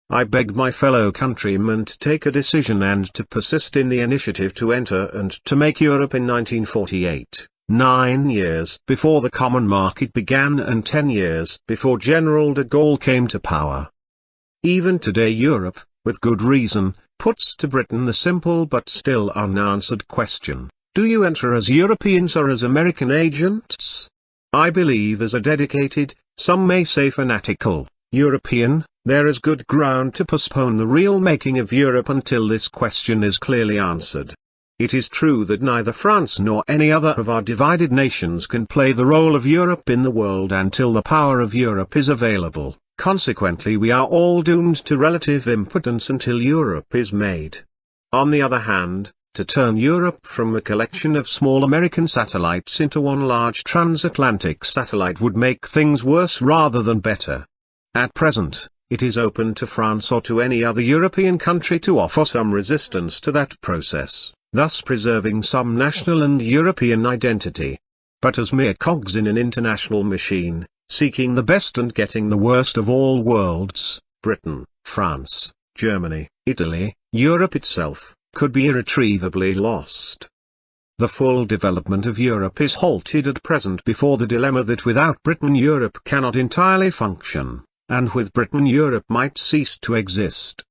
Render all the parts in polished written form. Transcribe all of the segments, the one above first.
I beg my fellow countrymen to take a decision and to persist in the initiative to enter and to make Europe in 1948, 9 years before the common market began and 10 years before General de Gaulle came to power. Even today Europe, with good reason, puts to Britain the simple but still unanswered question: do you enter as Europeans or as American agents? I believe as a dedicated, some may say fanatical, European. There is good ground to postpone the real making of Europe until this question is clearly answered. It is true that neither France nor any other of our divided nations can play the role of Europe in the world until the power of Europe is available. Consequently, we are all doomed to relative impotence until Europe is made. On the other hand, to turn Europe from a collection of small American satellites into one large transatlantic satellite would make things worse rather than better. At present, it is open to France or to any other European country to offer some resistance to that process, thus preserving some national and European identity. But as mere cogs in an international machine, seeking the best and getting the worst of all worlds, Britain, France, Germany, Italy, Europe itself, could be irretrievably lost. The full development of Europe is halted at present before the dilemma that without Britain Europe cannot entirely function, and with Britain Europe might cease to exist.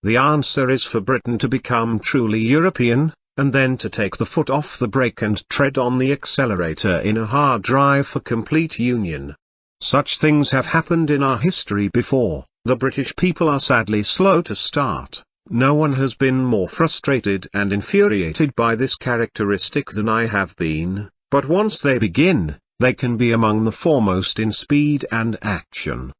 The answer is for Britain to become truly European, and then to take the foot off the brake and tread on the accelerator in a hard drive for complete union. Such things have happened in our history before. The British people are sadly slow to start. No one has been more frustrated and infuriated by this characteristic than I have been, but once they begin, they can be among the foremost in speed and action.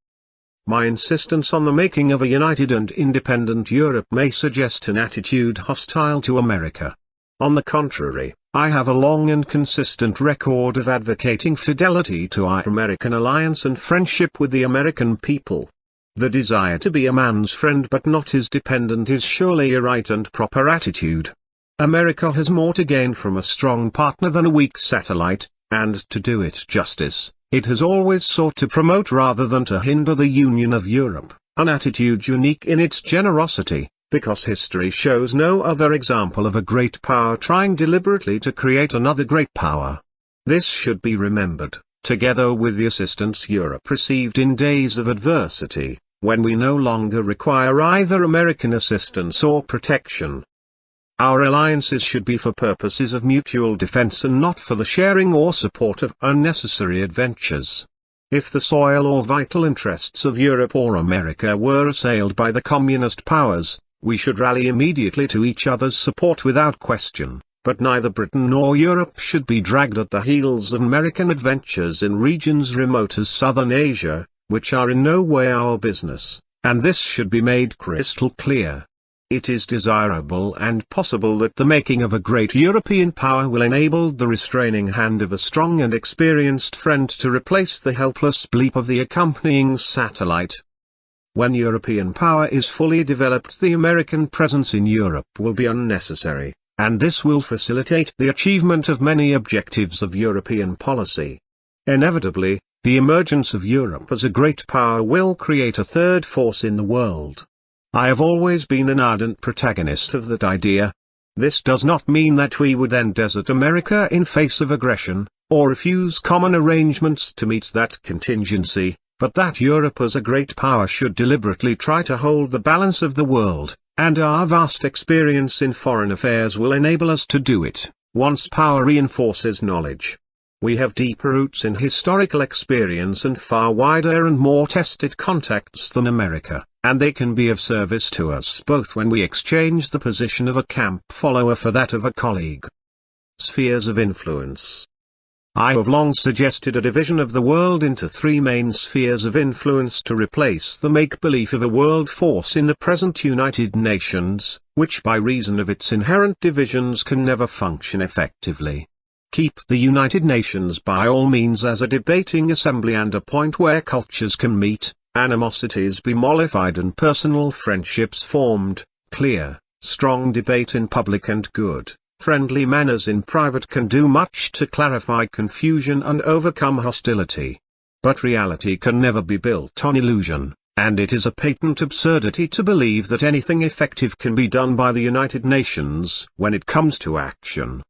My insistence on the making of a united and independent Europe may suggest an attitude hostile to America. On the contrary, I have a long and consistent record of advocating fidelity to our American alliance and friendship with the American people. The desire to be a man's friend but not his dependent is surely a right and proper attitude. America has more to gain from a strong partner than a weak satellite, and to do it justice, it has always sought to promote rather than to hinder the union of Europe, an attitude unique in its generosity, because history shows no other example of a great power trying deliberately to create another great power. This should be remembered, together with the assistance Europe received in days of adversity, when we no longer require either American assistance or protection. Our alliances should be for purposes of mutual defense and not for the sharing or support of unnecessary adventures. If the soil or vital interests of Europe or America were assailed by the communist powers, we should rally immediately to each other's support without question, but neither Britain nor Europe should be dragged at the heels of American adventures in regions remote as southern Asia, which are in no way our business, and this should be made crystal clear. It is desirable and possible that the making of a great European power will enable the restraining hand of a strong and experienced friend to replace the helpless bleep of the accompanying satellite. When European power is fully developed, the American presence in Europe will be unnecessary, and this will facilitate the achievement of many objectives of European policy. Inevitably, the emergence of Europe as a great power will create a third force in the world. I have always been an ardent protagonist of that idea. This does not mean that we would then desert America in face of aggression, or refuse common arrangements to meet that contingency, but that Europe as a great power should deliberately try to hold the balance of the world, and our vast experience in foreign affairs will enable us to do it, once power reinforces knowledge. We have deeper roots in historical experience and far wider and more tested contacts than America, and they can be of service to us both when we exchange the position of a camp follower for that of a colleague. Spheres of influence. I have long suggested a division of the world into three main spheres of influence to replace the make-believe of a world force in the present United Nations, which by reason of its inherent divisions can never function effectively. Keep the United Nations by all means as a debating assembly and a point where cultures can meet, animosities be mollified and personal friendships formed, clear, strong debate in public and good, friendly manners in private can do much to clarify confusion and overcome hostility. But reality can never be built on illusion, and it is a patent absurdity to believe that anything effective can be done by the United Nations when it comes to action.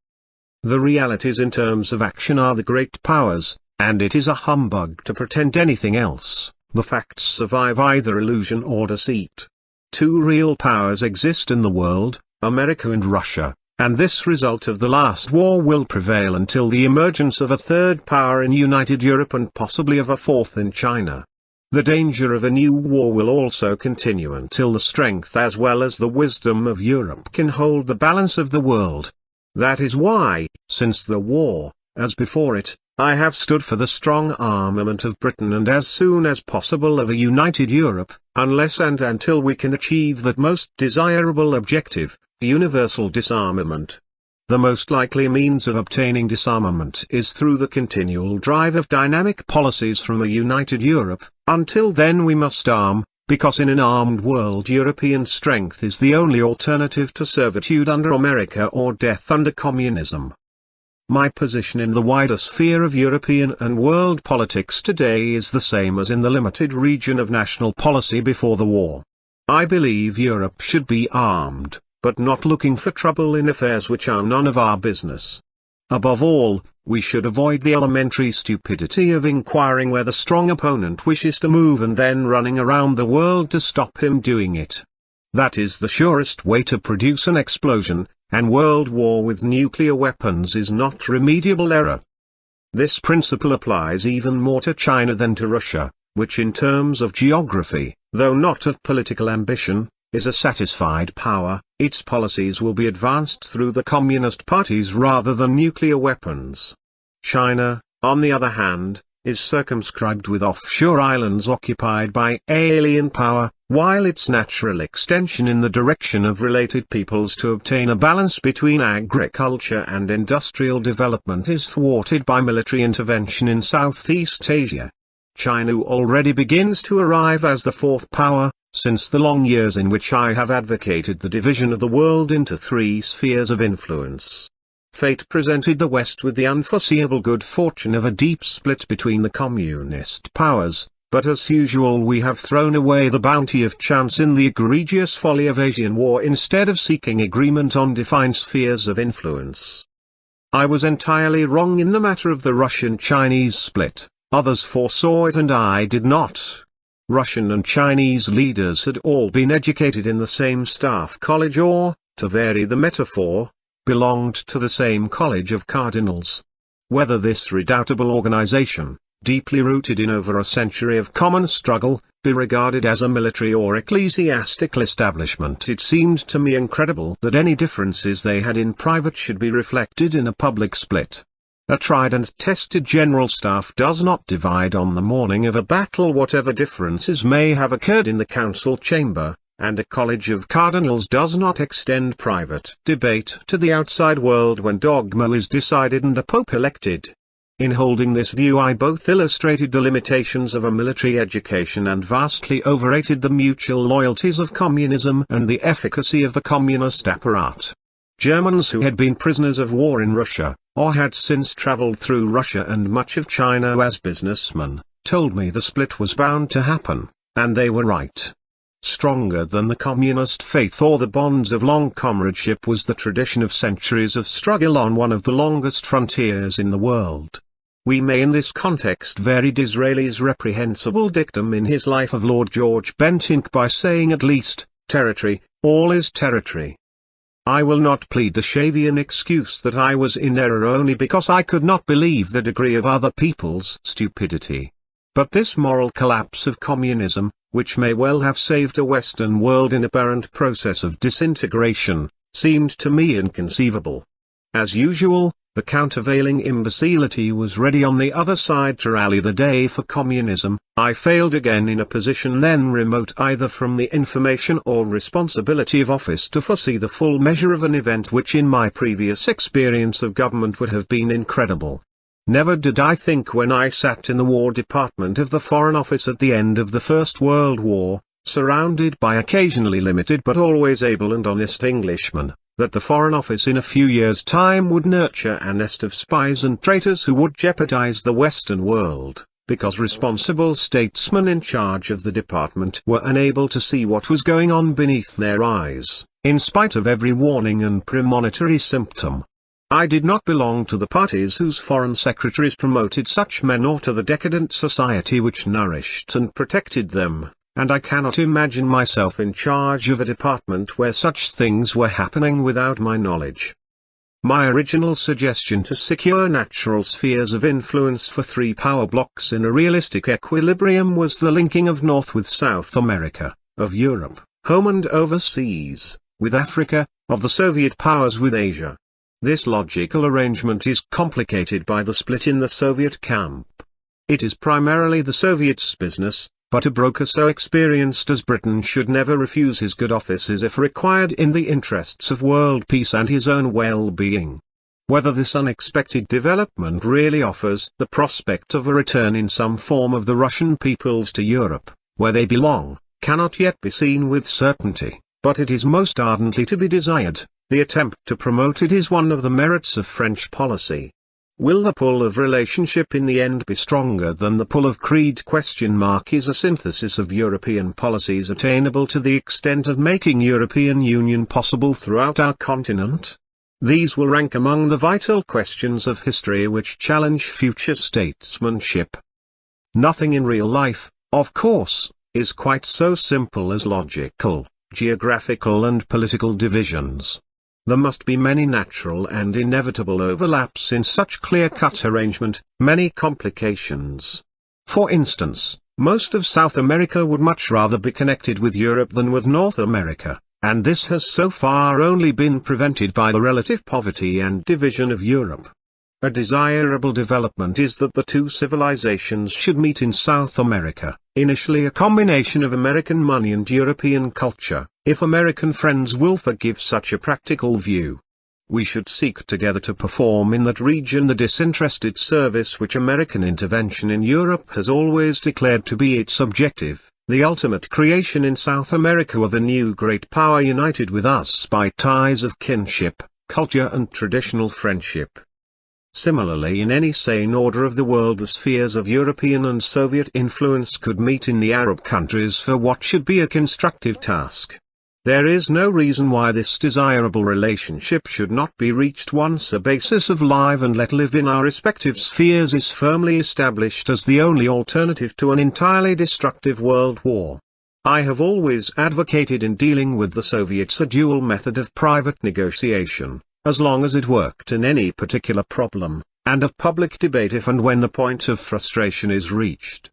The realities in terms of action are the great powers, and it is a humbug to pretend anything else. The facts survive either illusion or deceit. Two real powers exist in the world, America and Russia, and this result of the last war will prevail until the emergence of a third power in United Europe and possibly of a fourth in China. The danger of a new war will also continue until the strength as well as the wisdom of Europe can hold the balance of the world. That is why, since the war, as before it, I have stood for the strong armament of Britain and as soon as possible of a united Europe, unless and until we can achieve that most desirable objective, universal disarmament. The most likely means of obtaining disarmament is through the continual drive of dynamic policies from a united Europe. Until then we must arm, because in an armed world European strength is the only alternative to servitude under America or death under communism. My position in the wider sphere of European and world politics today is the same as in the limited region of national policy before the war. I believe Europe should be armed, but not looking for trouble in affairs which are none of our business. Above all, we should avoid the elementary stupidity of inquiring where the strong opponent wishes to move and then running around the world to stop him doing it. That is the surest way to produce an explosion, and world war with nuclear weapons is not remediable error. This principle applies even more to China than to Russia, which in terms of geography, though not of political ambition, is a satisfied power. Its policies will be advanced through the communist parties rather than nuclear weapons. China, on the other hand, is circumscribed with offshore islands occupied by alien power, while its natural extension in the direction of related peoples to obtain a balance between agriculture and industrial development is thwarted by military intervention in Southeast Asia. China already begins to arrive as the fourth power, since the long years in which I have advocated the division of the world into three spheres of influence. Fate presented the West with the unforeseeable good fortune of a deep split between the communist powers, but as usual we have thrown away the bounty of chance in the egregious folly of Asian war instead of seeking agreement on defined spheres of influence. I was entirely wrong in the matter of the Russian-Chinese split, others foresaw it and I did not. Russian and Chinese leaders had all been educated in the same staff college or, to vary the metaphor, belonged to the same college of cardinals. Whether this redoubtable organization, deeply rooted in over a century of common struggle, be regarded as a military or ecclesiastical establishment, it seemed to me incredible that any differences they had in private should be reflected in a public split. A tried and tested general staff does not divide on the morning of a battle whatever differences may have occurred in the council chamber, and a college of cardinals does not extend private debate to the outside world when dogma is decided and a pope elected. In holding this view I both illustrated the limitations of a military education and vastly overrated the mutual loyalties of communism and the efficacy of the communist apparat. Germans who had been prisoners of war in Russia, or had since traveled through Russia and much of China as businessmen, told me the split was bound to happen, and they were right. Stronger than the communist faith or the bonds of long comradeship was the tradition of centuries of struggle on one of the longest frontiers in the world. We may in this context vary Disraeli's reprehensible dictum in his Life of Lord George Bentinck by saying at least, territory, all is territory. I will not plead the Shavian excuse that I was in error only because I could not believe the degree of other people's stupidity. But this moral collapse of communism, which may well have saved a Western world in apparent process of disintegration, seemed to me inconceivable. As usual, the countervailing imbecility was ready on the other side to rally the day for communism. I failed again in a position then remote either from the information or responsibility of office to foresee the full measure of an event which in my previous experience of government would have been incredible. Never did I think when I sat in the War Department of the Foreign Office at the end of the First World War, surrounded by occasionally limited but always able and honest Englishmen, that the Foreign Office in a few years' time would nurture a nest of spies and traitors who would jeopardize the Western world, because responsible statesmen in charge of the department were unable to see what was going on beneath their eyes, in spite of every warning and premonitory symptom. I did not belong to the parties whose foreign secretaries promoted such men or to the decadent society which nourished and protected them, and I cannot imagine myself in charge of a department where such things were happening without my knowledge. My original suggestion to secure natural spheres of influence for 3 power blocks in a realistic equilibrium was the linking of North with South America, of Europe, home and overseas, with Africa, of the Soviet powers with Asia. This logical arrangement is complicated by the split in the Soviet camp. It is primarily the Soviets' business, but a broker so experienced as Britain should never refuse his good offices if required in the interests of world peace and his own well-being. Whether this unexpected development really offers the prospect of a return in some form of the Russian peoples to Europe, where they belong, cannot yet be seen with certainty, but it is most ardently to be desired. The attempt to promote it is one of the merits of French policy. Will the pull of relationship in the end be stronger than the pull of creed? Is a synthesis of European policies attainable to the extent of making European Union possible throughout our continent? These will rank among the vital questions of history which challenge future statesmanship. Nothing in real life, of course, is quite so simple as logical, geographical and political divisions. There must be many natural and inevitable overlaps in such clear-cut arrangement, many complications. For instance, most of South America would much rather be connected with Europe than with North America, and this has so far only been prevented by the relative poverty and division of Europe. A desirable development is that the 2 civilizations should meet in South America, initially a combination of American money and European culture, if American friends will forgive such a practical view. We should seek together to perform in that region the disinterested service which American intervention in Europe has always declared to be its objective, the ultimate creation in South America of a new great power united with us by ties of kinship, culture and traditional friendship. Similarly, in any sane order of the world, the spheres of European and Soviet influence could meet in the Arab countries for what should be a constructive task. There is no reason why this desirable relationship should not be reached once a basis of live and let live in our respective spheres is firmly established as the only alternative to an entirely destructive world war. I have always advocated in dealing with the Soviets a dual method of private negotiation, as long as it worked in any particular problem, and of public debate if and when the point of frustration is reached.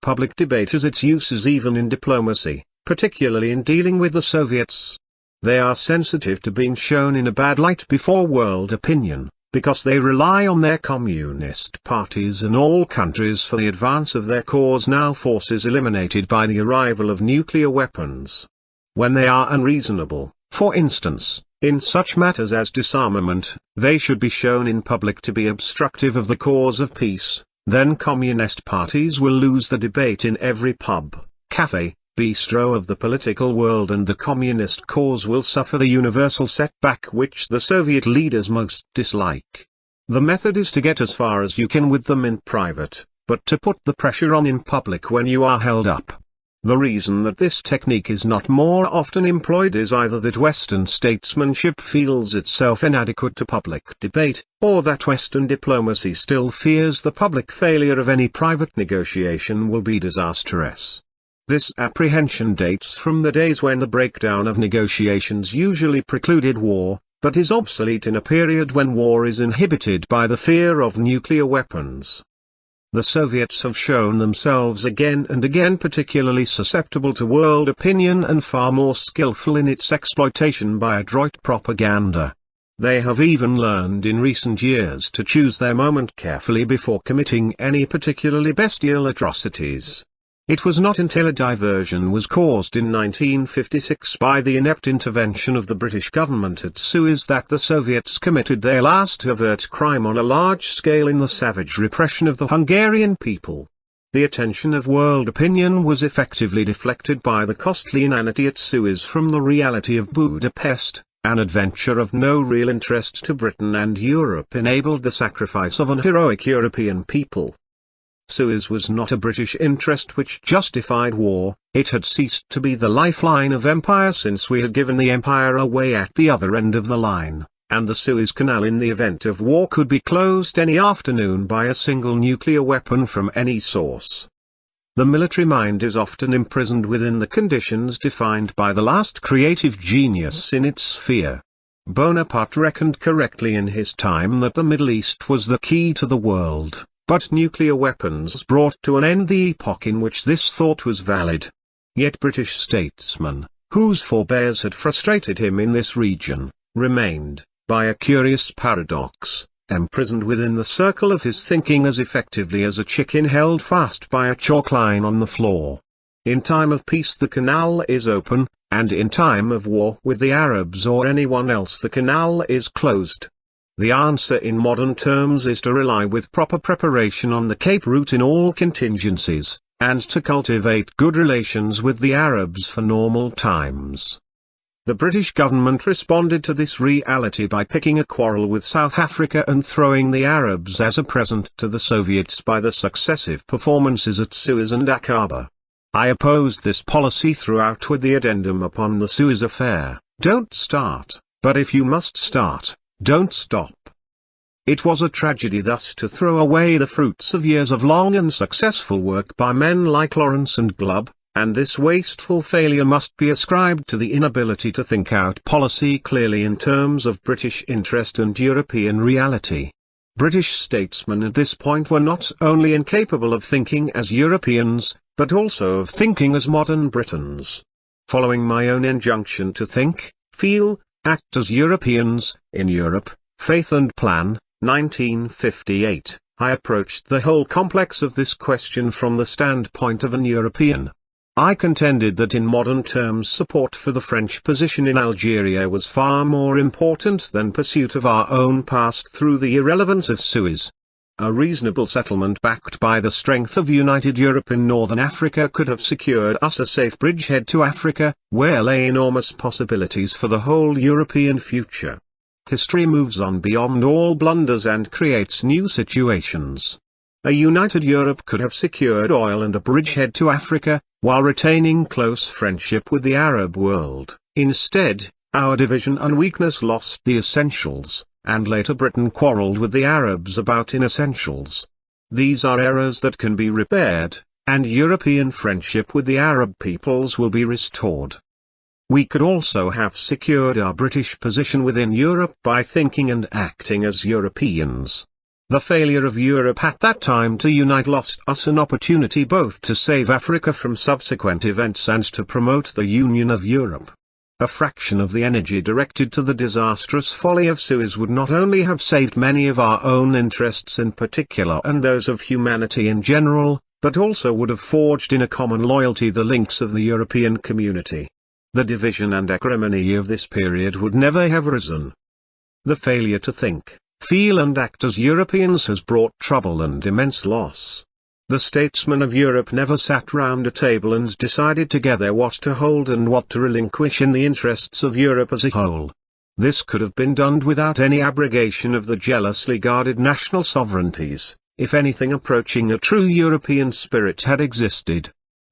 Public debate has its uses even in diplomacy, particularly in dealing with the Soviets. They are sensitive to being shown in a bad light before world opinion, because they rely on their communist parties in all countries for the advance of their cause, now forces eliminated by the arrival of nuclear weapons. When they are unreasonable, for instance, in such matters as disarmament, they should be shown in public to be obstructive of the cause of peace, then communist parties will lose the debate in every pub, cafe, bistro of the political world, and the communist cause will suffer the universal setback which the Soviet leaders most dislike. The method is to get as far as you can with them in private, but to put the pressure on in public when you are held up. The reason that this technique is not more often employed is either that Western statesmanship feels itself inadequate to public debate, or that Western diplomacy still fears the public failure of any private negotiation will be disastrous. This apprehension dates from the days when the breakdown of negotiations usually precluded war, but is obsolete in a period when war is inhibited by the fear of nuclear weapons. The Soviets have shown themselves again and again particularly susceptible to world opinion and far more skillful in its exploitation by adroit propaganda. They have even learned in recent years to choose their moment carefully before committing any particularly bestial atrocities. It was not until a diversion was caused in 1956 by the inept intervention of the British government at Suez that the Soviets committed their last overt crime on a large scale in the savage repression of the Hungarian people. The attention of world opinion was effectively deflected by the costly inanity at Suez from the reality of Budapest. An adventure of no real interest to Britain and Europe enabled the sacrifice of an heroic European people. Suez was not a British interest which justified war, it had ceased to be the lifeline of empire since we had given the empire away at the other end of the line, and the Suez Canal in the event of war could be closed any afternoon by a single nuclear weapon from any source. The military mind is often imprisoned within the conditions defined by the last creative genius in its sphere. Bonaparte reckoned correctly in his time that the Middle East was the key to the world. But nuclear weapons brought to an end the epoch in which this thought was valid. Yet British statesmen, whose forebears had frustrated him in this region, remained, by a curious paradox, imprisoned within the circle of his thinking as effectively as a chicken held fast by a chalk line on the floor. In time of peace the canal is open, and in time of war with the Arabs or anyone else the canal is closed. The answer in modern terms is to rely with proper preparation on the Cape route in all contingencies, and to cultivate good relations with the Arabs for normal times. The British government responded to this reality by picking a quarrel with South Africa and throwing the Arabs as a present to the Soviets by the successive performances at Suez and Aqaba. I opposed this policy throughout with the addendum upon the Suez affair: don't start, but if you must start, don't stop. It was a tragedy thus to throw away the fruits of years of long and successful work by men like Lawrence and Glubb, and this wasteful failure must be ascribed to the inability to think out policy clearly in terms of British interest and European reality. British statesmen at this point were not only incapable of thinking as Europeans, but also of thinking as modern Britons. Following my own injunction to think, feel, act as Europeans, in Europe, Faith and Plan, 1958, I approached the whole complex of this question from the standpoint of an European. I contended that in modern terms support for the French position in Algeria was far more important than pursuit of our own past through the irrelevance of Suez. A reasonable settlement backed by the strength of united Europe in northern Africa could have secured us a safe bridgehead to Africa, where lay enormous possibilities for the whole European future. History moves on beyond all blunders and creates new situations. A united Europe could have secured oil and a bridgehead to Africa, while retaining close friendship with the Arab world. Instead, our division and weakness lost the essentials, and later Britain quarreled with the Arabs about inessentials. These are errors that can be repaired, and European friendship with the Arab peoples will be restored. We could also have secured our British position within Europe by thinking and acting as Europeans. The failure of Europe at that time to unite lost us an opportunity both to save Africa from subsequent events and to promote the union of Europe. A fraction of the energy directed to the disastrous folly of Suez would not only have saved many of our own interests in particular and those of humanity in general, but also would have forged in a common loyalty the links of the European community. The division and acrimony of this period would never have arisen. The failure to think, feel and act as Europeans has brought trouble and immense loss. The statesmen of Europe never sat round a table and decided together what to hold and what to relinquish in the interests of Europe as a whole. This could have been done without any abrogation of the jealously guarded national sovereignties, if anything approaching a true European spirit had existed.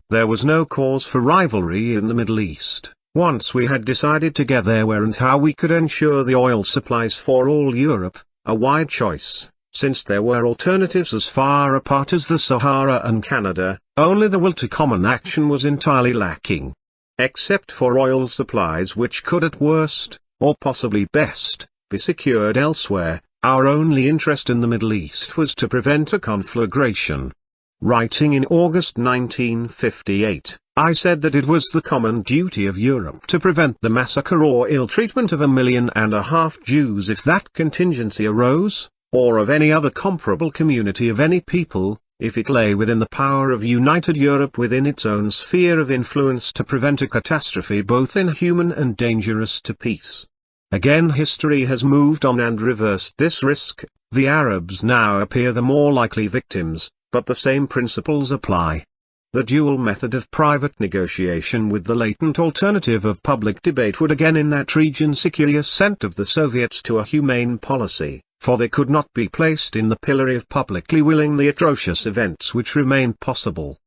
There was no cause for rivalry in the Middle East, once we had decided together where and how we could ensure the oil supplies for all Europe, a wide choice. Since there were alternatives as far apart as the Sahara and Canada, only the will to common action was entirely lacking. Except for oil supplies which could at worst, or possibly best, be secured elsewhere, our only interest in the Middle East was to prevent a conflagration. Writing in August 1958, I said that it was the common duty of Europe to prevent the massacre or ill-treatment of 1.5 million Jews if that contingency arose, or of any other comparable community of any people, if it lay within the power of united Europe within its own sphere of influence to prevent a catastrophe both inhuman and dangerous to peace. Again history has moved on and reversed this risk. The Arabs now appear the more likely victims, but the same principles apply. The dual method of private negotiation with the latent alternative of public debate would again in that region secure the assent of the Soviets to a humane policy, for they could not be placed in the pillory of publicly willing the atrocious events which remain possible.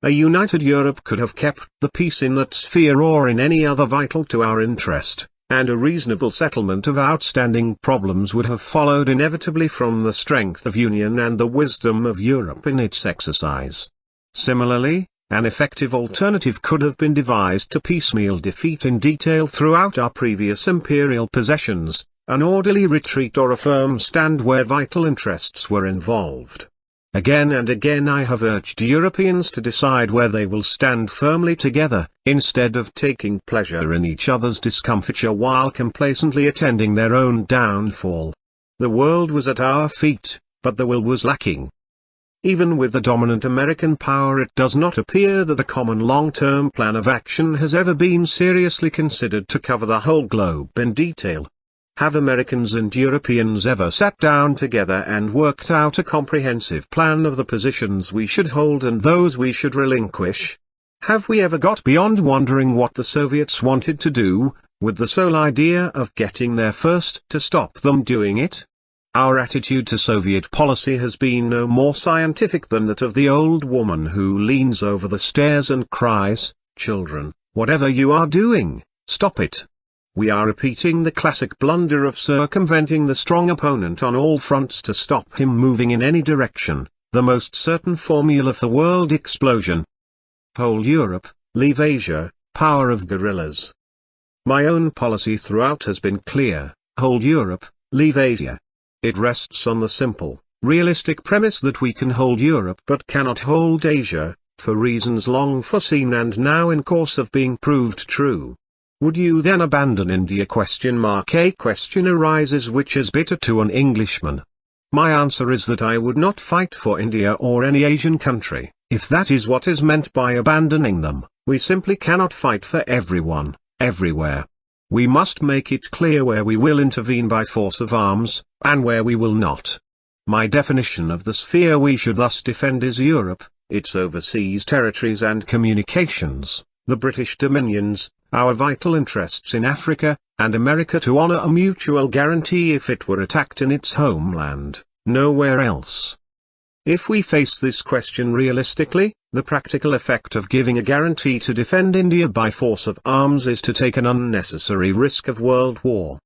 A united Europe could have kept the peace in that sphere or in any other vital to our interest, and a reasonable settlement of outstanding problems would have followed inevitably from the strength of union and the wisdom of Europe in its exercise. Similarly, an effective alternative could have been devised to piecemeal defeat in detail throughout our previous imperial possessions, an orderly retreat or a firm stand where vital interests were involved. Again and again I have urged Europeans to decide where they will stand firmly together, instead of taking pleasure in each other's discomfiture while complacently attending their own downfall. The world was at our feet, but the will was lacking. Even with the dominant American power, it does not appear that a common long-term plan of action has ever been seriously considered to cover the whole globe in detail. Have Americans and Europeans ever sat down together and worked out a comprehensive plan of the positions we should hold and those we should relinquish? Have we ever got beyond wondering what the Soviets wanted to do, with the sole idea of getting there first to stop them doing it? Our attitude to Soviet policy has been no more scientific than that of the old woman who leans over the stairs and cries, "Children, whatever you are doing, stop it." We are repeating the classic blunder of circumventing the strong opponent on all fronts to stop him moving in any direction, the most certain formula for world explosion. Hold Europe, leave Asia, power of guerrillas. My own policy throughout has been clear: hold Europe, leave Asia. It rests on the simple, realistic premise that we can hold Europe but cannot hold Asia, for reasons long foreseen and now in course of being proved true. Would you then abandon India? A question arises which is bitter to an Englishman. My answer is that I would not fight for India or any Asian country. If that is what is meant by abandoning them, we simply cannot fight for everyone, everywhere. We must make it clear where we will intervene by force of arms, and where we will not. My definition of the sphere we should thus defend is Europe, its overseas territories and communications, the British dominions, our vital interests in Africa, and America, to honor a mutual guarantee if it were attacked in its homeland, nowhere else. If we face this question realistically, the practical effect of giving a guarantee to defend India by force of arms is to take an unnecessary risk of world war.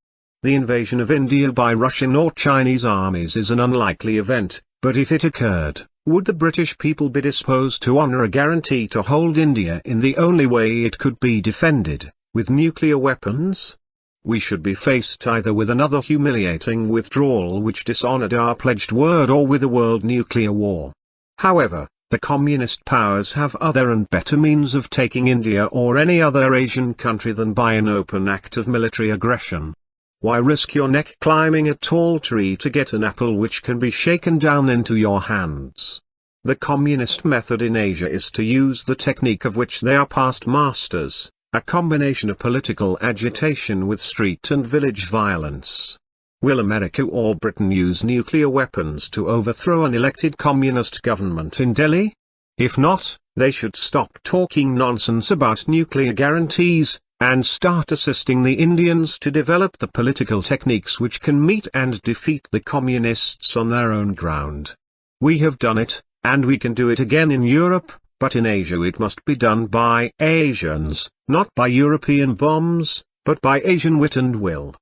The invasion of India by Russian or Chinese armies is an unlikely event, but if it occurred, would the British people be disposed to honor a guarantee to hold India in the only way it could be defended, with nuclear weapons? We should be faced either with another humiliating withdrawal which dishonored our pledged word, or with a world nuclear war. However, the communist powers have other and better means of taking India or any other Asian country than by an open act of military aggression. Why risk your neck climbing a tall tree to get an apple which can be shaken down into your hands? The communist method in Asia is to use the technique of which they are past masters, a combination of political agitation with street and village violence. Will America or Britain use nuclear weapons to overthrow an elected communist government in Delhi? If not, they should stop talking nonsense about nuclear guarantees, and start assisting the Indians to develop the political techniques which can meet and defeat the communists on their own ground. We have done it, and we can do it again in Europe, but in Asia it must be done by Asians, not by European bombs, but by Asian wit and will.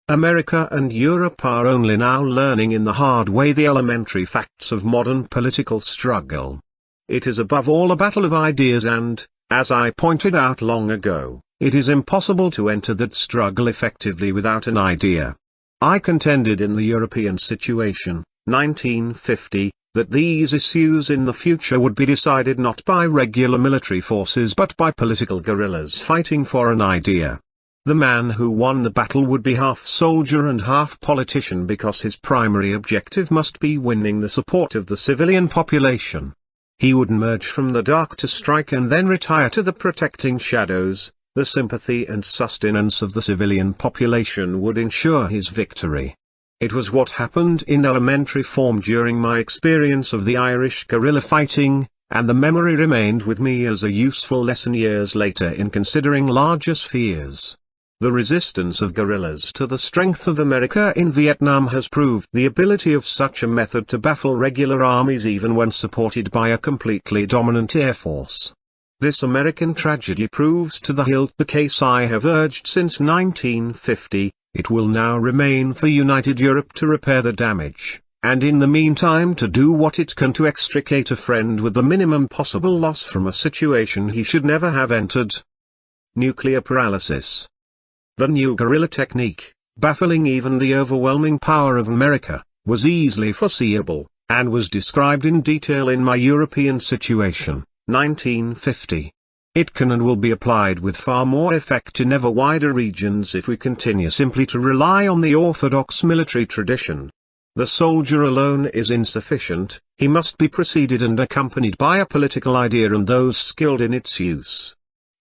America and Europe are only now learning in the hard way the elementary facts of modern political struggle. It is above all a battle of ideas and, as I pointed out long ago, it is impossible to enter that struggle effectively without an idea. I contended in the European situation, 1950, that these issues in the future would be decided not by regular military forces but by political guerrillas fighting for an idea. The man who won the battle would be half soldier and half politician, because his primary objective must be winning the support of the civilian population. He would emerge from the dark to strike and then retire to the protecting shadows. The sympathy and sustenance of the civilian population would ensure his victory. It was what happened in elementary form during my experience of the Irish guerrilla fighting, and the memory remained with me as a useful lesson years later in considering larger spheres. The resistance of guerrillas to the strength of America in Vietnam has proved the ability of such a method to baffle regular armies even when supported by a completely dominant air force. This American tragedy proves to the hilt the case I have urged since 1950. It will now remain for united Europe to repair the damage, and in the meantime to do what it can to extricate a friend with the minimum possible loss from a situation he should never have entered. Nuclear paralysis. The new guerrilla technique, baffling even the overwhelming power of America, was easily foreseeable, and was described in detail in My European Situation, 1950. It can and will be applied with far more effect in ever wider regions if we continue simply to rely on the orthodox military tradition. The soldier alone is insufficient, he must be preceded and accompanied by a political idea and those skilled in its use.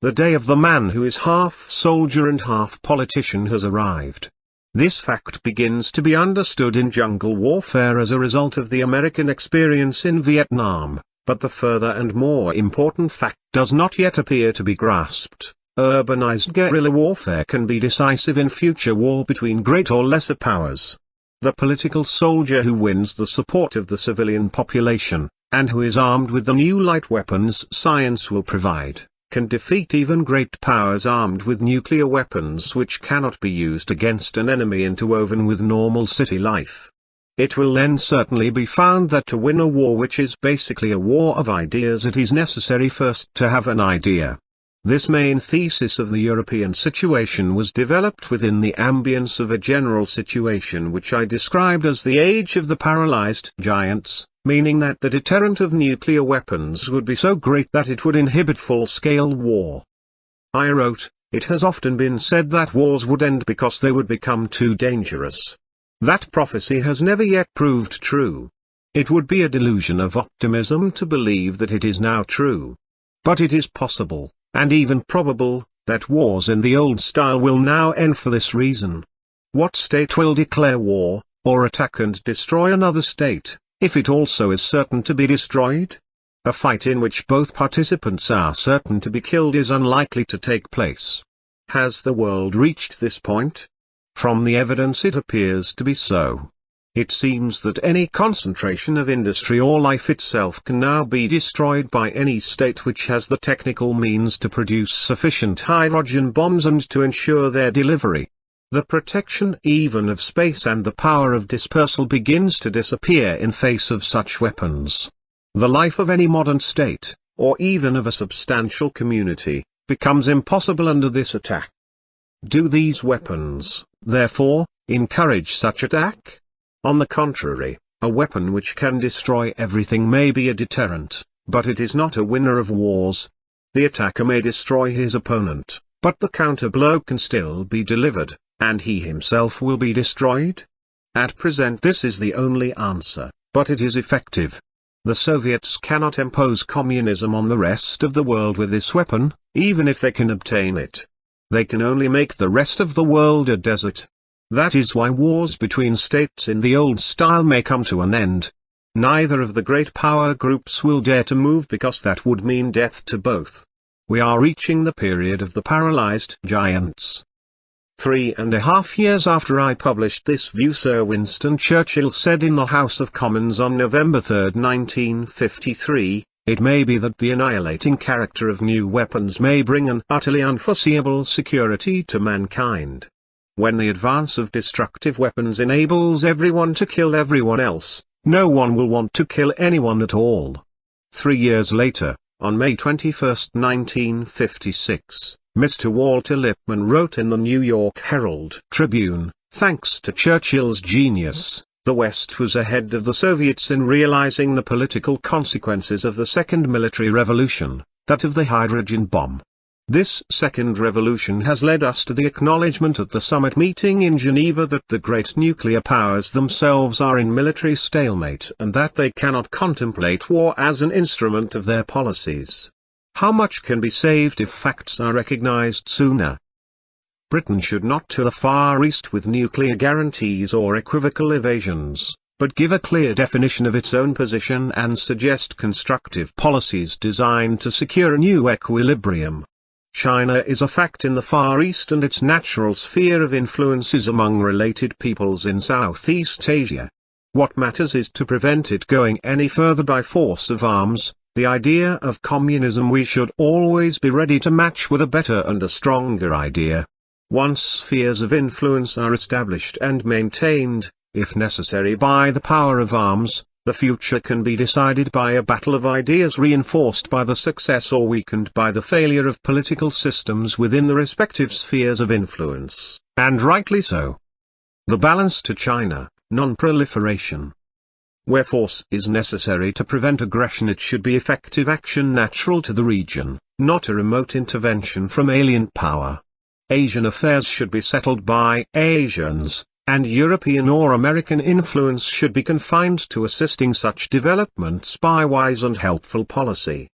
The day of the man who is half soldier and half politician has arrived. This fact begins to be understood in jungle warfare as a result of the American experience in Vietnam, but the further and more important fact does not yet appear to be grasped. Urbanized guerrilla warfare can be decisive in future war between great or lesser powers. The political soldier who wins the support of the civilian population, and who is armed with the new light weapons science will provide, can defeat even great powers armed with nuclear weapons which cannot be used against an enemy interwoven with normal city life. It will then certainly be found that to win a war which is basically a war of ideas it is necessary first to have an idea. This main thesis of the European situation was developed within the ambience of a general situation which I described as the age of the paralyzed giants, meaning that the deterrent of nuclear weapons would be so great that it would inhibit full-scale war. I wrote, "It has often been said that wars would end because they would become too dangerous. That prophecy has never yet proved true. It would be a delusion of optimism to believe that it is now true. But it is possible, and even probable, that wars in the old style will now end for this reason. What state will declare war, or attack and destroy another state, if it also is certain to be destroyed? A fight in which both participants are certain to be killed is unlikely to take place. Has the world reached this point? From the evidence it appears to be so. It seems that any concentration of industry or life itself can now be destroyed by any state which has the technical means to produce sufficient hydrogen bombs and to ensure their delivery. The protection even of space and the power of dispersal begins to disappear in face of such weapons. The life of any modern state, or even of a substantial community, becomes impossible under this attack. Do these weapons, therefore, encourage such attack? On the contrary, a weapon which can destroy everything may be a deterrent, but it is not a winner of wars. The attacker may destroy his opponent, but the counter-blow can still be delivered, and he himself will be destroyed? At present this is the only answer, but it is effective. The Soviets cannot impose communism on the rest of the world with this weapon, even if they can obtain it. They can only make the rest of the world a desert. That is why wars between states in the old style may come to an end. Neither of the great power groups will dare to move because that would mean death to both. We are reaching the period of the paralyzed giants. 3.5 years after I published this view, Sir Winston Churchill said in the House of Commons on November 3, 1953, "It may be that the annihilating character of new weapons may bring an utterly unforeseeable security to mankind. When the advance of destructive weapons enables everyone to kill everyone else, no one will want to kill anyone at all." 3 years later, on May 21, 1956, Mr. Walter Lippmann wrote in the New York Herald Tribune, "Thanks to Churchill's genius, the West was ahead of the Soviets in realizing the political consequences of the second military revolution, that of the hydrogen bomb. This second revolution has led us to the acknowledgement at the summit meeting in Geneva that the great nuclear powers themselves are in military stalemate and that they cannot contemplate war as an instrument of their policies. How much can be saved if facts are recognized sooner? Britain should not to the Far East with nuclear guarantees or equivocal evasions, but give a clear definition of its own position and suggest constructive policies designed to secure a new equilibrium. China is a fact in the Far East, and its natural sphere of influence is among related peoples in Southeast Asia. What matters is to prevent it going any further by force of arms. The idea of communism we should always be ready to match with a better and a stronger idea. Once spheres of influence are established and maintained, if necessary by the power of arms, the future can be decided by a battle of ideas reinforced by the success or weakened by the failure of political systems within the respective spheres of influence, and rightly so. The balance to China, non-proliferation. Where force is necessary to prevent aggression, it should be effective action natural to the region, not a remote intervention from alien power. Asian affairs should be settled by Asians, and European or American influence should be confined to assisting such developments by wise and helpful policy.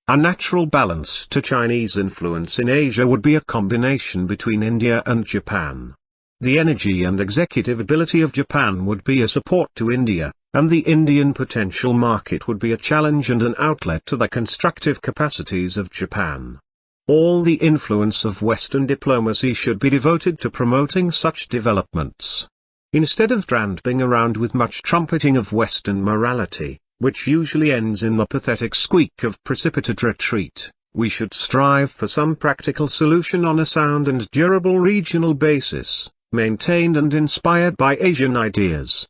A natural balance to Chinese influence in Asia would be a combination between India and Japan. The energy and executive ability of Japan would be a support to India, and the Indian potential market would be a challenge and an outlet to the constructive capacities of Japan. All the influence of Western diplomacy should be devoted to promoting such developments. Instead of tramping around with much trumpeting of Western morality, which usually ends in the pathetic squeak of precipitate retreat, we should strive for some practical solution on a sound and durable regional basis, maintained and inspired by Asian ideas.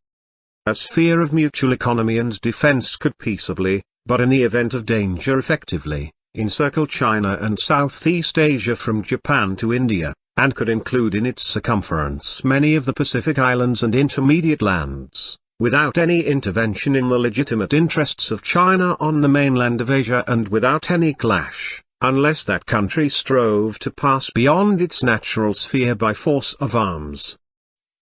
A sphere of mutual economy and defense could peaceably, but in the event of danger effectively, encircle China and Southeast Asia from Japan to India, and could include in its circumference many of the Pacific Islands and intermediate lands, without any intervention in the legitimate interests of China on the mainland of Asia and without any clash, unless that country strove to pass beyond its natural sphere by force of arms.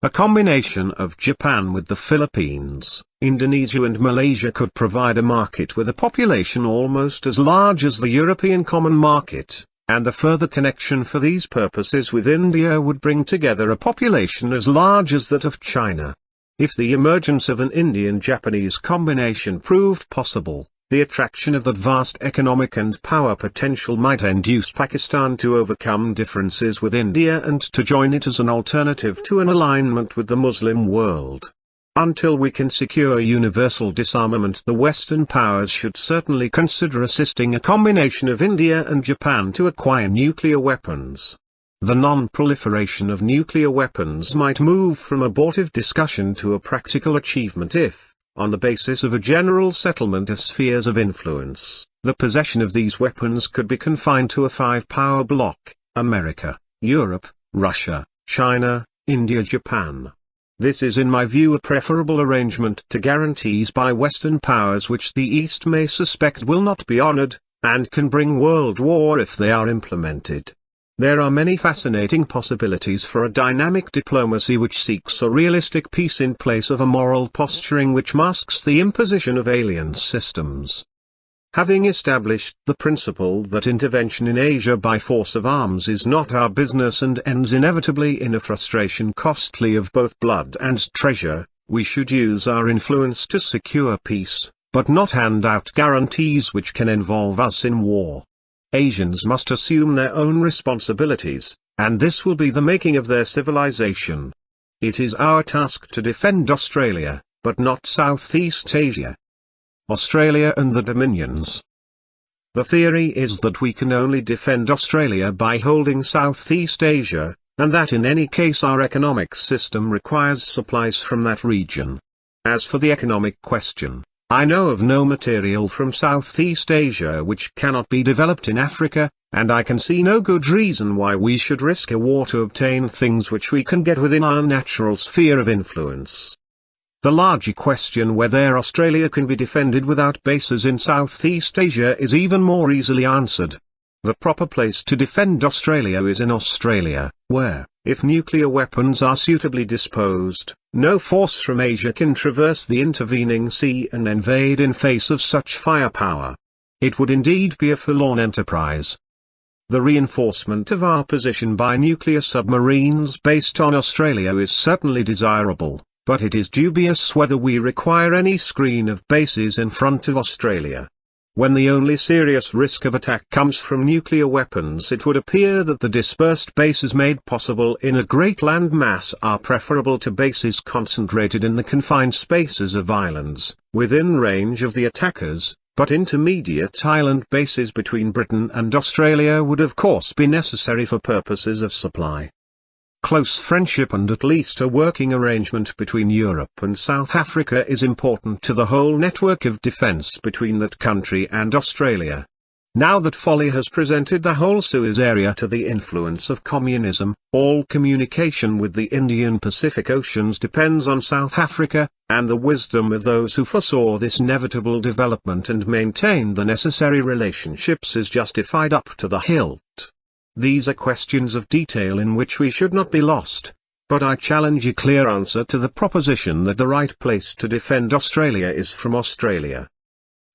A combination of Japan with the Philippines, Indonesia and Malaysia could provide a market with a population almost as large as the European common market, and the further connection for these purposes with India would bring together a population as large as that of China. If the emergence of an Indian-Japanese combination proved possible, the attraction of the vast economic and power potential might induce Pakistan to overcome differences with India and to join it as an alternative to an alignment with the Muslim world. Until we can secure universal disarmament, the Western powers should certainly consider assisting a combination of India and Japan to acquire nuclear weapons. The non-proliferation of nuclear weapons might move from abortive discussion to a practical achievement if, on the basis of a general settlement of spheres of influence, the possession of these weapons could be confined to a five-power bloc: America, Europe, Russia, China, India, Japan. This is in my view a preferable arrangement to guarantees by Western powers which the East may suspect will not be honored, and can bring world war if they are implemented. There are many fascinating possibilities for a dynamic diplomacy which seeks a realistic peace in place of a moral posturing which masks the imposition of alien systems. Having established the principle that intervention in Asia by force of arms is not our business and ends inevitably in a frustration costly of both blood and treasure, we should use our influence to secure peace, but not hand out guarantees which can involve us in war. Asians must assume their own responsibilities, and this will be the making of their civilization. It is our task to defend Australia, but not Southeast Asia. Australia and the Dominions. The theory is that we can only defend Australia by holding Southeast Asia, and that in any case our economic system requires supplies from that region. As for the economic question, I know of no material from Southeast Asia which cannot be developed in Africa, and I can see no good reason why we should risk a war to obtain things which we can get within our natural sphere of influence. The larger question whether Australia can be defended without bases in Southeast Asia is even more easily answered. The proper place to defend Australia is in Australia, where, if nuclear weapons are suitably disposed, no force from Asia can traverse the intervening sea and invade in face of such firepower. It would indeed be a forlorn enterprise. The reinforcement of our position by nuclear submarines based on Australia is certainly desirable, but it is dubious whether we require any screen of bases in front of Australia. When the only serious risk of attack comes from nuclear weapons, it would appear that the dispersed bases made possible in a great land mass are preferable to bases concentrated in the confined spaces of islands, within range of the attackers, but intermediate island bases between Britain and Australia would of course be necessary for purposes of supply. Close friendship and at least a working arrangement between Europe and South Africa is important to the whole network of defence between that country and Australia. Now that folly has presented the whole Suez area to the influence of communism, all communication with the Indian Pacific Oceans depends on South Africa, and the wisdom of those who foresaw this inevitable development and maintained the necessary relationships is justified up to the hilt. These are questions of detail in which we should not be lost, but I challenge a clear answer to the proposition that the right place to defend Australia is from Australia.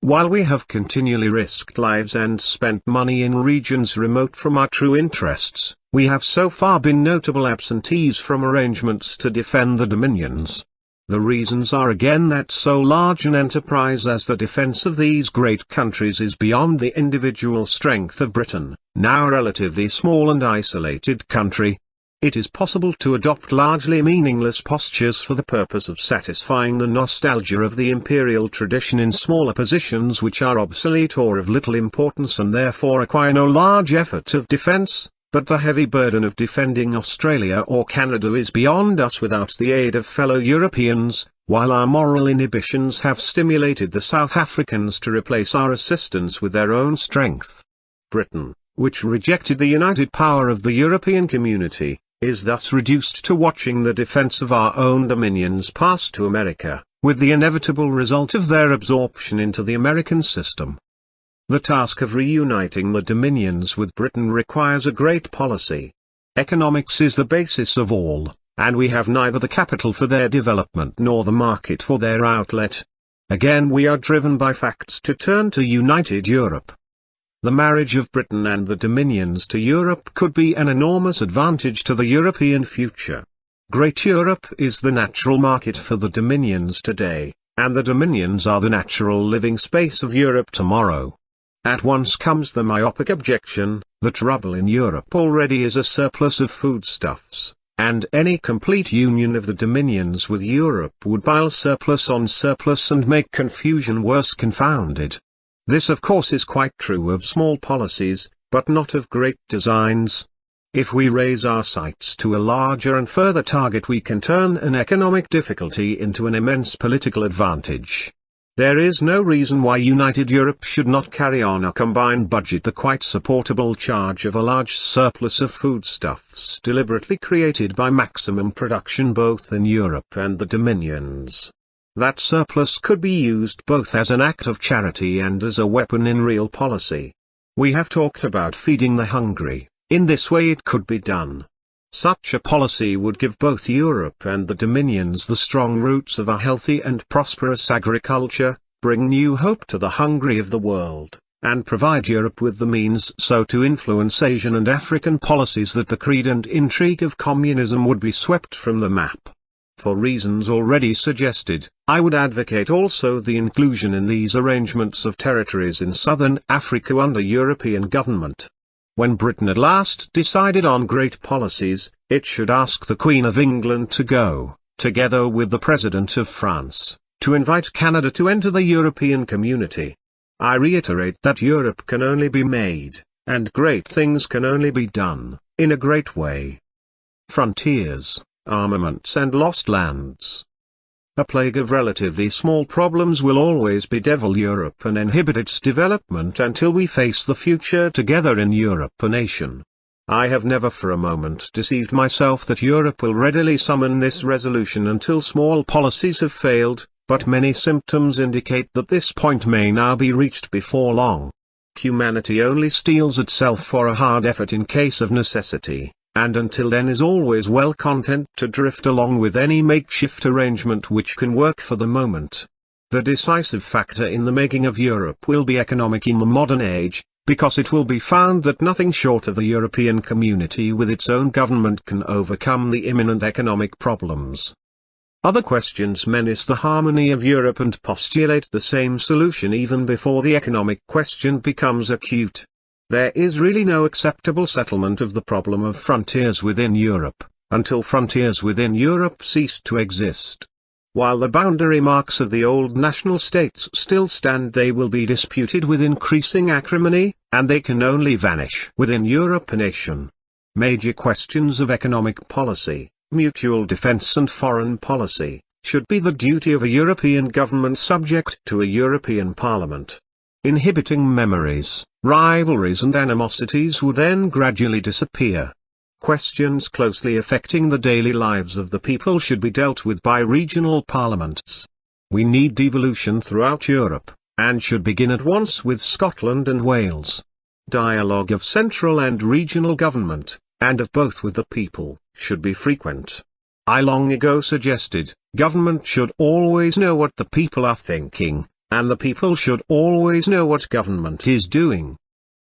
While we have continually risked lives and spent money in regions remote from our true interests, we have so far been notable absentees from arrangements to defend the dominions. The reasons are again that so large an enterprise as the defense of these great countries is beyond the individual strength of Britain, now a relatively small and isolated country. It is possible to adopt largely meaningless postures for the purpose of satisfying the nostalgia of the imperial tradition in smaller positions which are obsolete or of little importance and therefore require no large effort of defense. But the heavy burden of defending Australia or Canada is beyond us without the aid of fellow Europeans, while our moral inhibitions have stimulated the South Africans to replace our assistance with their own strength. Britain, which rejected the united power of the European community, is thus reduced to watching the defense of our own dominions pass to America, with the inevitable result of their absorption into the American system. The task of reuniting the dominions with Britain requires a great policy. Economics is the basis of all, and we have neither the capital for their development nor the market for their outlet. Again we are driven by facts to turn to united Europe. The marriage of Britain and the dominions to Europe could be an enormous advantage to the European future. Great Europe is the natural market for the dominions today, and the dominions are the natural living space of Europe tomorrow. At once comes the myopic objection, the trouble in Europe already is a surplus of foodstuffs, and any complete union of the dominions with Europe would pile surplus on surplus and make confusion worse confounded. This of course is quite true of small policies, but not of great designs. If we raise our sights to a larger and further target we can turn an economic difficulty into an immense political advantage. There is no reason why United Europe should not carry on a combined budget the quite supportable charge of a large surplus of foodstuffs deliberately created by maximum production both in Europe and the dominions. That surplus could be used both as an act of charity and as a weapon in real policy. We have talked about feeding the hungry. In this way it could be done. Such a policy would give both Europe and the dominions the strong roots of a healthy and prosperous agriculture, bring new hope to the hungry of the world, and provide Europe with the means so to influence Asian and African policies that the creed and intrigue of communism would be swept from the map. For reasons already suggested, I would advocate also the inclusion in these arrangements of territories in southern Africa under European government. When Britain at last decided on great policies, it should ask the Queen of England to go, together with the President of France, to invite Canada to enter the European community. I reiterate that Europe can only be made, and great things can only be done, in a great way. Frontiers, armaments and lost lands. A plague of relatively small problems will always bedevil Europe and inhibit its development until we face the future together in Europe a nation. I have never for a moment deceived myself that Europe will readily summon this resolution until small policies have failed, but many symptoms indicate that this point may now be reached before long. Humanity only steels itself for a hard effort in case of necessity, and until then is always well content to drift along with any makeshift arrangement which can work for the moment. The decisive factor in the making of Europe will be economic in the modern age, because it will be found that nothing short of the European community with its own government can overcome the imminent economic problems. Other questions menace the harmony of Europe and postulate the same solution even before the economic question becomes acute. There is really no acceptable settlement of the problem of frontiers within Europe, until frontiers within Europe cease to exist. While the boundary marks of the old national states still stand, they will be disputed with increasing acrimony, and they can only vanish within Europeanation. Major questions of economic policy, mutual defense and foreign policy, should be the duty of a European government subject to a European Parliament. Inhibiting memories, rivalries and animosities would then gradually disappear. Questions closely affecting the daily lives of the people should be dealt with by regional parliaments. We need devolution throughout Europe, and should begin at once with Scotland and Wales. Dialogue of central and regional government, and of both with the people, should be frequent. I long ago suggested, government should always know what the people are thinking, and the people should always know what government is doing.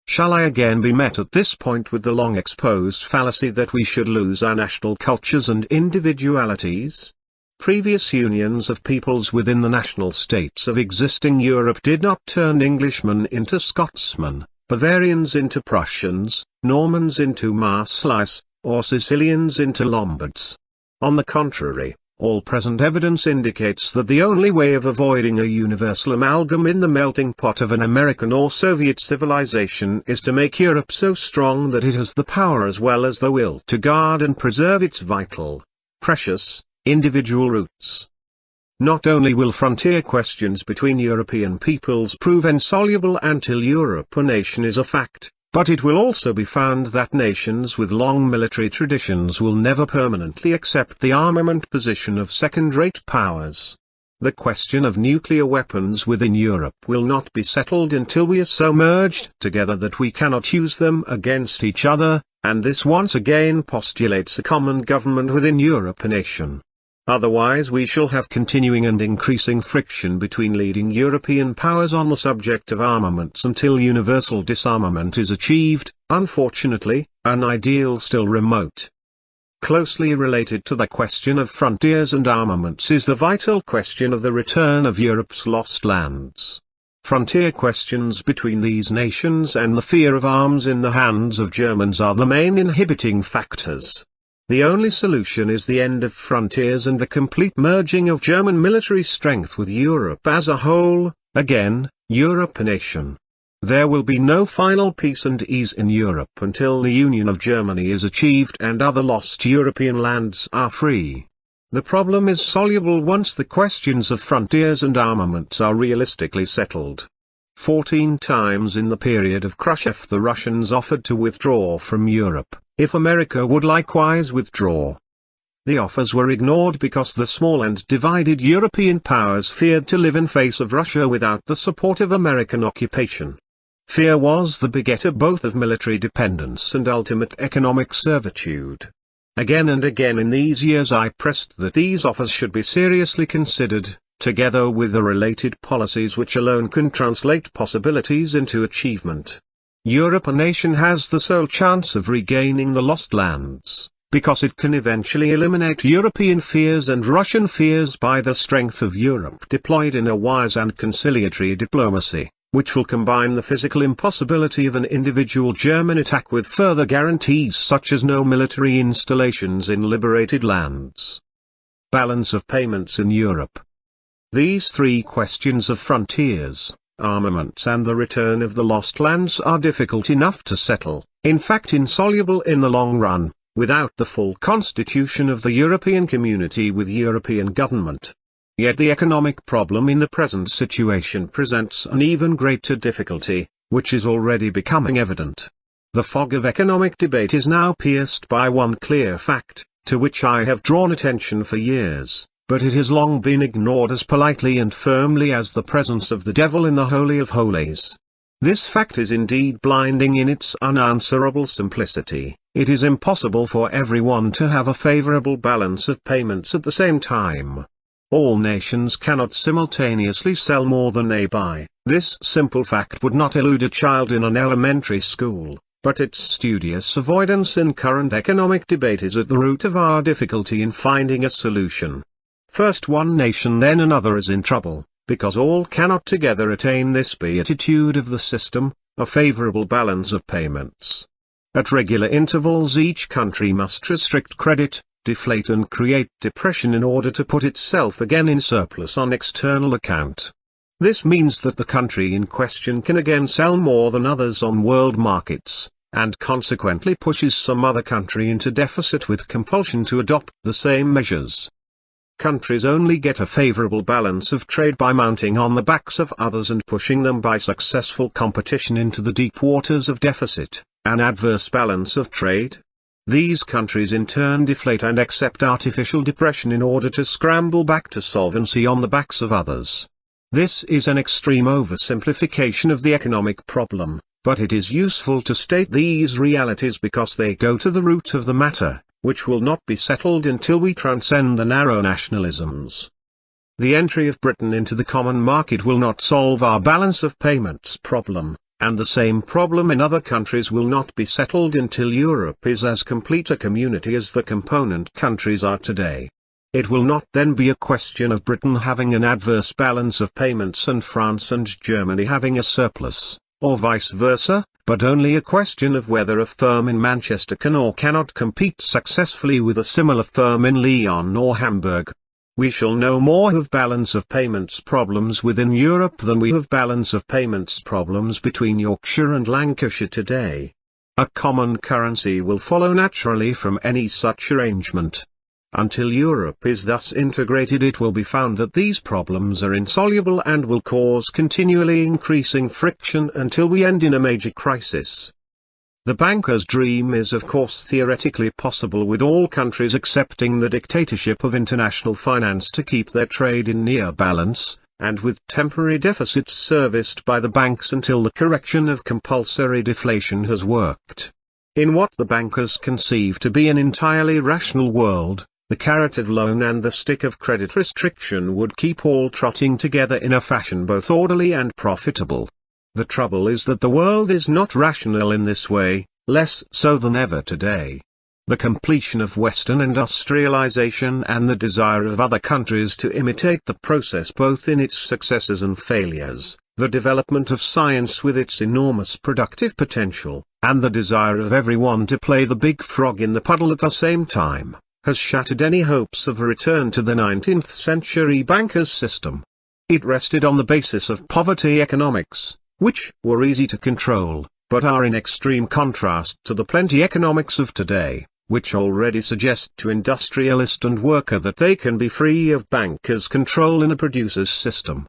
Shall I again be met at this point with the long exposed fallacy that we should lose our national cultures and individualities? Previous unions of peoples within the national states of existing Europe did not turn Englishmen into Scotsmen, Bavarians into Prussians, Normans into Mosleys, or Sicilians into Lombards. On the contrary, all present evidence indicates that the only way of avoiding a universal amalgam in the melting pot of an American or Soviet civilization is to make Europe so strong that it has the power as well as the will to guard and preserve its vital, precious, individual roots. Not only will frontier questions between European peoples prove insoluble until Europeanation is a fact, but it will also be found that nations with long military traditions will never permanently accept the armament position of second-rate powers. The question of nuclear weapons within Europe will not be settled until we are so merged together that we cannot use them against each other, and this once again postulates a common government within Europeanation. Otherwise we shall have continuing and increasing friction between leading European powers on the subject of armaments until universal disarmament is achieved, unfortunately, an ideal still remote. Closely related to the question of frontiers and armaments is the vital question of the return of Europe's lost lands. Frontier questions between these nations and the fear of arms in the hands of Germans are the main inhibiting factors. The only solution is the end of frontiers and the complete merging of German military strength with Europe as a whole, again, Europeanation. There will be no final peace and ease in Europe until the union of Germany is achieved and other lost European lands are free. The problem is soluble once the questions of frontiers and armaments are realistically settled. 14 times in the period of Khrushchev the Russians offered to withdraw from Europe, if America would likewise withdraw. The offers were ignored because the small and divided European powers feared to live in face of Russia without the support of American occupation. Fear was the begetter both of military dependence and ultimate economic servitude. Again and again in these years I pressed that these offers should be seriously considered, together with the related policies which alone can translate possibilities into achievement. Europeanation has the sole chance of regaining the lost lands, because it can eventually eliminate European fears and Russian fears by the strength of Europe deployed in a wise and conciliatory diplomacy, which will combine the physical impossibility of an individual German attack with further guarantees such as no military installations in liberated lands. Balance of payments in Europe. These three questions of frontiers, armaments and the return of the lost lands are difficult enough to settle, in fact insoluble in the long run, without the full constitution of the European community with European government. Yet the economic problem in the present situation presents an even greater difficulty, which is already becoming evident. The fog of economic debate is now pierced by one clear fact, to which I have drawn attention for years, but it has long been ignored as politely and firmly as the presence of the devil in the Holy of Holies. This fact is indeed blinding in its unanswerable simplicity. It is impossible for everyone to have a favorable balance of payments at the same time. All nations cannot simultaneously sell more than they buy. This simple fact would not elude a child in an elementary school, but its studious avoidance in current economic debate is at the root of our difficulty in finding a solution. First one nation then another is in trouble, because all cannot together attain this beatitude of the system, a favorable balance of payments. At regular intervals each country must restrict credit, deflate and create depression in order to put itself again in surplus on external account. This means that the country in question can again sell more than others on world markets, and consequently pushes some other country into deficit with compulsion to adopt the same measures. Countries only get a favorable balance of trade by mounting on the backs of others and pushing them by successful competition into the deep waters of deficit, an adverse balance of trade. These countries in turn deflate and accept artificial depression in order to scramble back to solvency on the backs of others. This is an extreme oversimplification of the economic problem, but it is useful to state these realities because they go to the root of the matter, which will not be settled until we transcend the narrow nationalisms. The entry of Britain into the common market will not solve our balance of payments problem, and the same problem in other countries will not be settled until Europe is as complete a community as the component countries are today. It will not then be a question of Britain having an adverse balance of payments and France and Germany having a surplus, or vice versa, but only a question of whether a firm in Manchester can or cannot compete successfully with a similar firm in Lyon or Hamburg. We shall no more have balance of payments problems within Europe than we have balance of payments problems between Yorkshire and Lancashire today. A common currency will follow naturally from any such arrangement. Until Europe is thus integrated, it will be found that these problems are insoluble and will cause continually increasing friction until we end in a major crisis. The banker's dream is of course theoretically possible with all countries accepting the dictatorship of international finance to keep their trade in near balance, and with temporary deficits serviced by the banks until the correction of compulsory deflation has worked. In what the bankers conceive to be an entirely rational world, the carrot of loan and the stick of credit restriction would keep all trotting together in a fashion both orderly and profitable. The trouble is that the world is not rational in this way, less so than ever today. The completion of Western industrialization and the desire of other countries to imitate the process both in its successes and failures, the development of science with its enormous productive potential, and the desire of everyone to play the big frog in the puddle at the same time, has shattered any hopes of a return to the 19th century bankers' system. It rested on the basis of poverty economics, which were easy to control, but are in extreme contrast to the plenty economics of today, which already suggest to industrialist and worker that they can be free of bankers' control in a producer's system.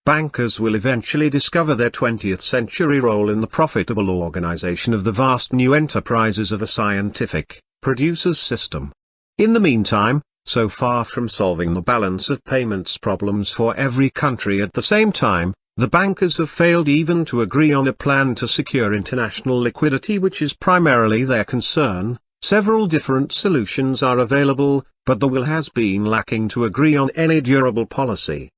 Bankers will eventually discover their 20th century role in the profitable organization of the vast new enterprises of a scientific, producer's system. In the meantime, so far from solving the balance of payments problems for every country at the same time, the bankers have failed even to agree on a plan to secure international liquidity, which is primarily their concern. Several different solutions are available, but the will has been lacking to agree on any durable policy.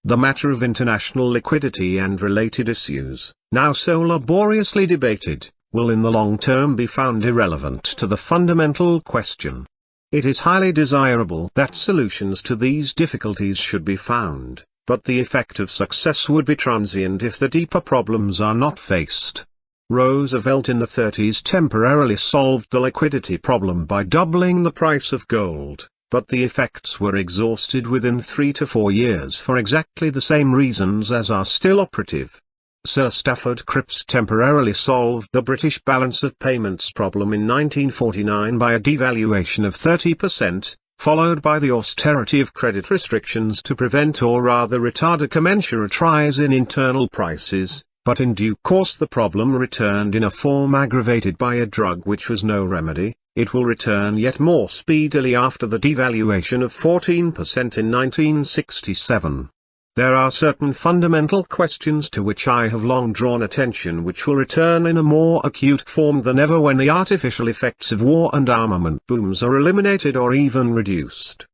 The matter of international liquidity and related issues, now so laboriously debated, will in the long term be found irrelevant to the fundamental question. It is highly desirable that solutions to these difficulties should be found, but the effect of success would be transient if the deeper problems are not faced. Roosevelt in the 30s temporarily solved the liquidity problem by doubling the price of gold, but the effects were exhausted within 3 to 4 years for exactly the same reasons as are still operative. Sir Stafford Cripps temporarily solved the British balance of payments problem in 1949 by a devaluation of 30%, followed by the austerity of credit restrictions to prevent or rather retard a commensurate rise in internal prices, but in due course the problem returned in a form aggravated by a drug which was no remedy. It will return yet more speedily after the devaluation of 14% in 1967. There are certain fundamental questions to which I have long drawn attention which will return in a more acute form than ever when the artificial effects of war and armament booms are eliminated or even reduced.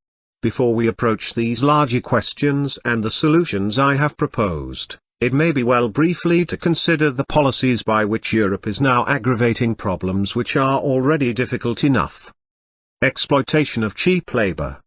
Before we approach these larger questions and the solutions I have proposed, it may be well briefly to consider the policies by which Europe is now aggravating problems which are already difficult enough. Exploitation of cheap labor.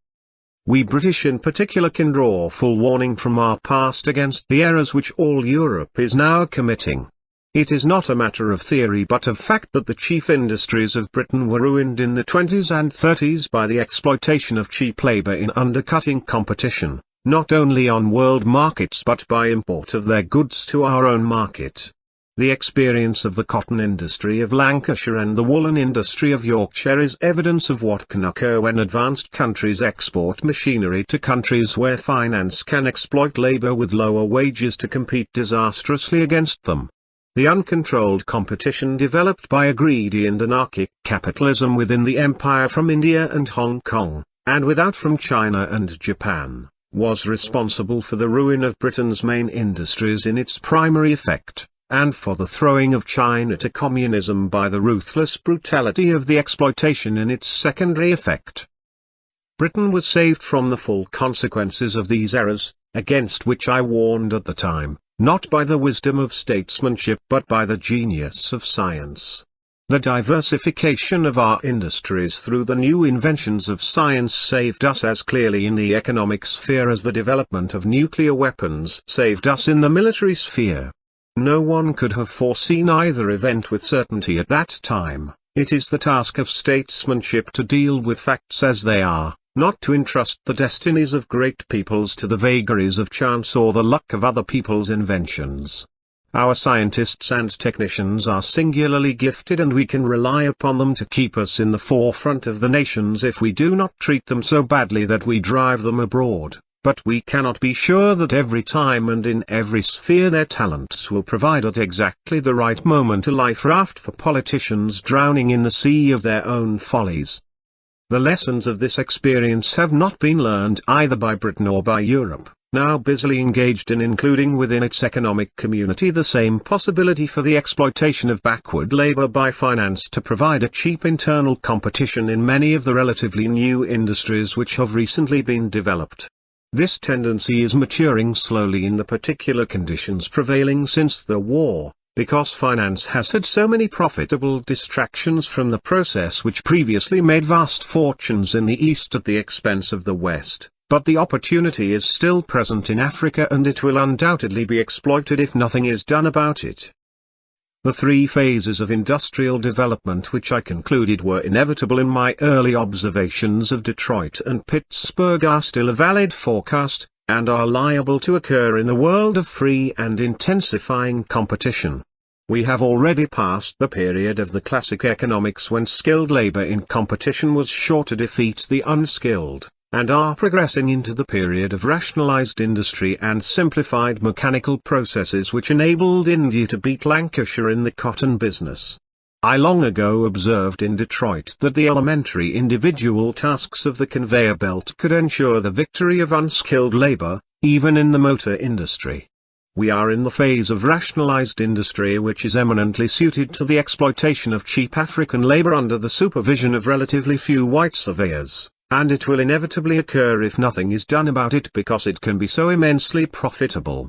We British in particular can draw full warning from our past against the errors which all Europe is now committing. It is not a matter of theory but of fact that the chief industries of Britain were ruined in the 20s and 30s by the exploitation of cheap labour in undercutting competition, not only on world markets but by import of their goods to our own market. The experience of the cotton industry of Lancashire and the woolen industry of Yorkshire is evidence of what can occur when advanced countries export machinery to countries where finance can exploit labour with lower wages to compete disastrously against them. The uncontrolled competition developed by a greedy and anarchic capitalism within the empire from India and Hong Kong, and without from China and Japan, was responsible for the ruin of Britain's main industries in its primary effect, and for the throwing of China to communism by the ruthless brutality of the exploitation in its secondary effect. Britain was saved from the full consequences of these errors, against which I warned at the time, not by the wisdom of statesmanship but by the genius of science. The diversification of our industries through the new inventions of science saved us as clearly in the economic sphere as the development of nuclear weapons saved us in the military sphere. No one could have foreseen either event with certainty at that time. It is the task of statesmanship to deal with facts as they are, not to entrust the destinies of great peoples to the vagaries of chance or the luck of other people's inventions. Our scientists and technicians are singularly gifted and we can rely upon them to keep us in the forefront of the nations if we do not treat them so badly that we drive them abroad. But we cannot be sure that every time and in every sphere their talents will provide at exactly the right moment a life raft for politicians drowning in the sea of their own follies. The lessons of this experience have not been learned either by Britain or by Europe, now busily engaged in including within its economic community the same possibility for the exploitation of backward labor by finance to provide a cheap internal competition in many of the relatively new industries which have recently been developed. This tendency is maturing slowly in the particular conditions prevailing since the war, because finance has had so many profitable distractions from the process which previously made vast fortunes in the East at the expense of the West, but the opportunity is still present in Africa and it will undoubtedly be exploited if nothing is done about it. The three phases of industrial development which I concluded were inevitable in my early observations of Detroit and Pittsburgh are still a valid forecast, and are liable to occur in a world of free and intensifying competition. We have already passed the period of the classic economics when skilled labor in competition was sure to defeat the unskilled, and are progressing into the period of rationalized industry and simplified mechanical processes which enabled India to beat Lancashire in the cotton business. I long ago observed in Detroit that the elementary individual tasks of the conveyor belt could ensure the victory of unskilled labor, even in the motor industry. We are in the phase of rationalized industry which is eminently suited to the exploitation of cheap African labor under the supervision of relatively few white surveyors. And it will inevitably occur if nothing is done about it because it can be so immensely profitable.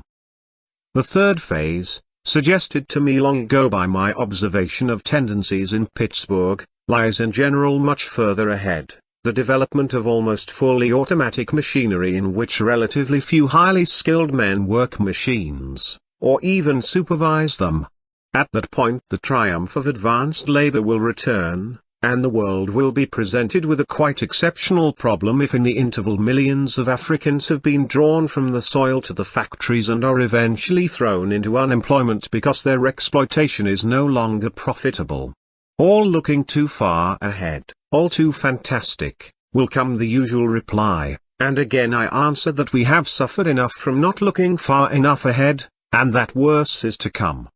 The third phase, suggested to me long ago by my observation of tendencies in Pittsburgh, lies in general much further ahead, the development of almost fully automatic machinery in which relatively few highly skilled men work machines, or even supervise them. At that point the triumph of advanced labor will return, and the world will be presented with a quite exceptional problem if in the interval millions of Africans have been drawn from the soil to the factories and are eventually thrown into unemployment because their exploitation is no longer profitable. All looking too far ahead, all too fantastic, will come the usual reply, and again I answer that we have suffered enough from not looking far enough ahead, and that worse is to come.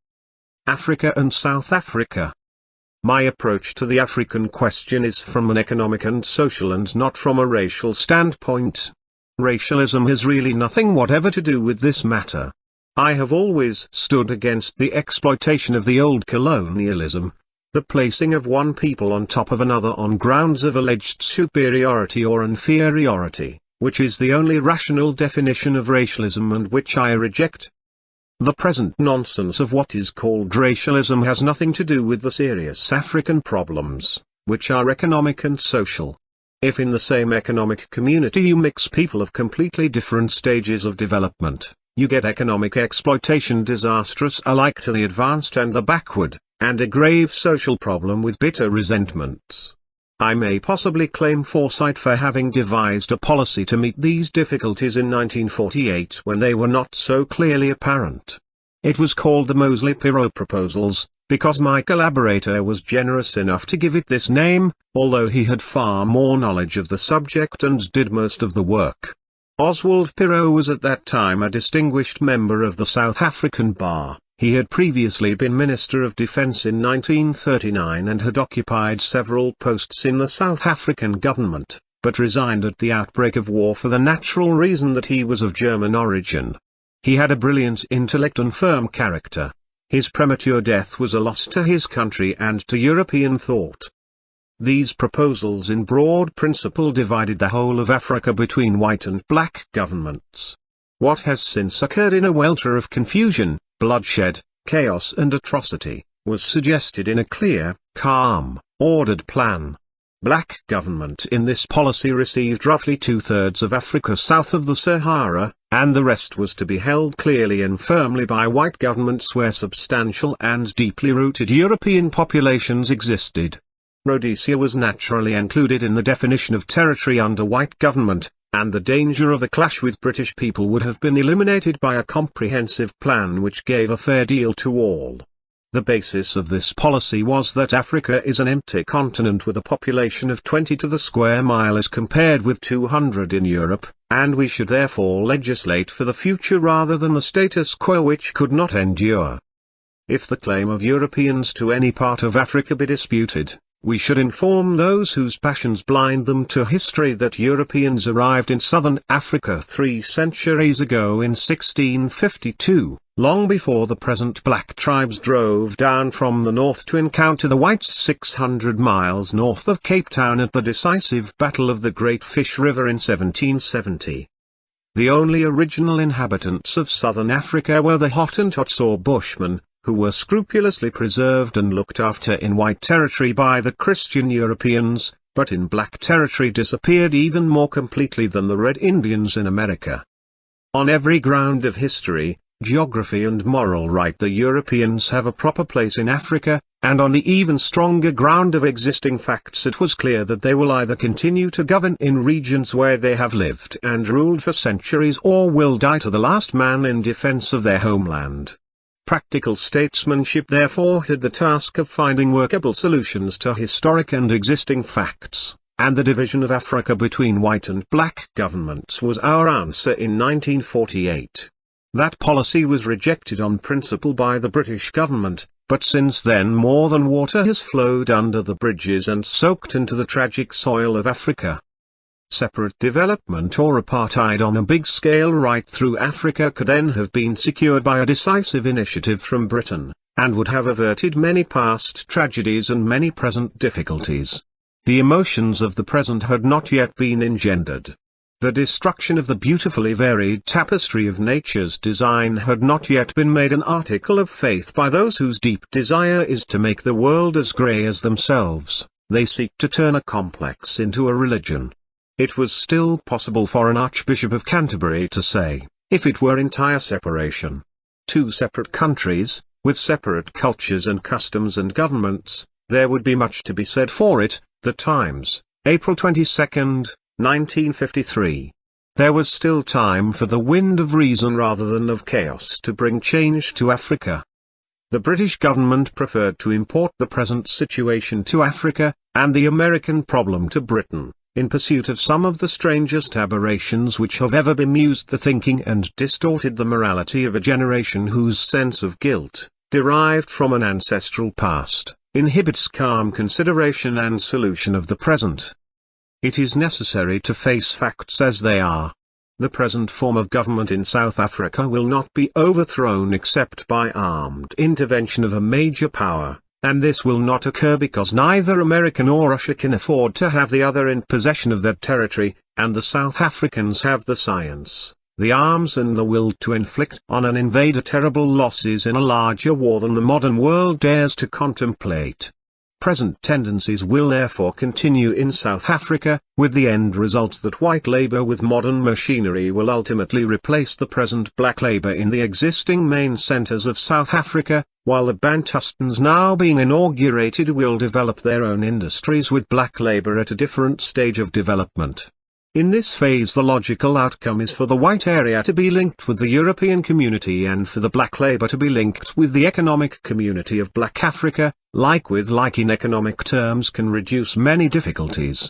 Africa and South Africa. My approach to the African question is from an economic and social and not from a racial standpoint. Racialism has really nothing whatever to do with this matter. I have always stood against the exploitation of the old colonialism, the placing of one people on top of another on grounds of alleged superiority or inferiority, which is the only rational definition of racialism and which I reject. The present nonsense of what is called racialism has nothing to do with the serious African problems, which are economic and social. If in the same economic community you mix people of completely different stages of development, you get economic exploitation disastrous alike to the advanced and the backward, and a grave social problem with bitter resentments. I may possibly claim foresight for having devised a policy to meet these difficulties in 1948 when they were not so clearly apparent. It was called the Mosley-Pirot Proposals, because my collaborator was generous enough to give it this name, although he had far more knowledge of the subject and did most of the work. Oswald Pirot was at that time a distinguished member of the South African Bar. He had previously been Minister of Defence in 1939 and had occupied several posts in the South African government, but resigned at the outbreak of war for the natural reason that he was of German origin. He had a brilliant intellect and firm character. His premature death was a loss to his country and to European thought. These proposals in broad principle divided the whole of Africa between white and black governments. What has since occurred in a welter of confusion, bloodshed, chaos and atrocity, was suggested in a clear, calm, ordered plan. Black government in this policy received roughly 2/3 of Africa south of the Sahara, and the rest was to be held clearly and firmly by white governments where substantial and deeply rooted European populations existed. Rhodesia was naturally included in the definition of territory under white government, and the danger of a clash with British people would have been eliminated by a comprehensive plan which gave a fair deal to all. The basis of this policy was that Africa is an empty continent with a population of 20 to the square mile as compared with 200 in Europe, and we should therefore legislate for the future rather than the status quo which could not endure. If the claim of Europeans to any part of Africa be disputed, we should inform those whose passions blind them to history that Europeans arrived in southern Africa 3 centuries ago in 1652. Long before the present black tribes drove down from the north to encounter the whites 600 miles north of Cape Town at the decisive Battle of the Great Fish River in 1770. The only original inhabitants of southern Africa were the Hottentots or Bushmen, who were scrupulously preserved and looked after in white territory by the Christian Europeans, but in black territory disappeared even more completely than the Red Indians in America. On every ground of history, geography and moral right the Europeans have a proper place in Africa, and on the even stronger ground of existing facts it was clear that they will either continue to govern in regions where they have lived and ruled for centuries or will die to the last man in defense of their homeland. Practical statesmanship therefore had the task of finding workable solutions to historic and existing facts, and the division of Africa between white and black governments was our answer in 1948. That policy was rejected on principle by the British government, but since then more than water has flowed under the bridges and soaked into the tragic soil of Africa. Separate development or apartheid on a big scale right through Africa could then have been secured by a decisive initiative from Britain, and would have averted many past tragedies and many present difficulties. The emotions of the present had not yet been engendered. The destruction of the beautifully varied tapestry of nature's design had not yet been made an article of faith by those whose deep desire is to make the world as grey as themselves. They seek to turn a complex into a religion. It was still possible for an Archbishop of Canterbury to say, if it were entire separation, 2 separate countries, with separate cultures and customs and governments, there would be much to be said for it. The Times, April 22, 1953. There was still time for the wind of reason rather than of chaos to bring change to Africa. The British government preferred to import the present situation to Africa, and the American problem to Britain, in pursuit of some of the strangest aberrations which have ever bemused the thinking and distorted the morality of a generation whose sense of guilt, derived from an ancestral past, inhibits calm consideration and solution of the present. It is necessary to face facts as they are. The present form of government in South Africa will not be overthrown except by armed intervention of a major power, and this will not occur because neither America nor Russia can afford to have the other in possession of that territory, and the South Africans have the science, the arms and the will to inflict on an invader terrible losses in a larger war than the modern world dares to contemplate. Present tendencies will therefore continue in South Africa, with the end result that white labor with modern machinery will ultimately replace the present black labor in the existing main centers of South Africa, while the Bantustans now being inaugurated will develop their own industries with black labor at a different stage of development. In this phase the logical outcome is for the white area to be linked with the European community and for the black labor to be linked with the economic community of Black Africa. Like with like in economic terms can reduce many difficulties.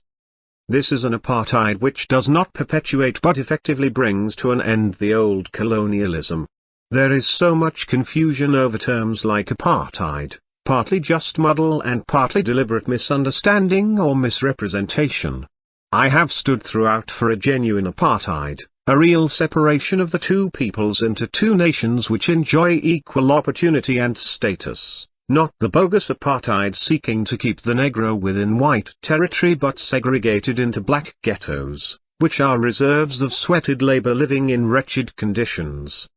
This is an apartheid which does not perpetuate but effectively brings to an end the old colonialism. There is so much confusion over terms like apartheid, partly just muddle and partly deliberate misunderstanding or misrepresentation. I have stood throughout for a genuine apartheid, a real separation of the two peoples into two nations which enjoy equal opportunity and status, not the bogus apartheid seeking to keep the Negro within white territory but segregated into black ghettos, which are reserves of sweated labor living in wretched conditions.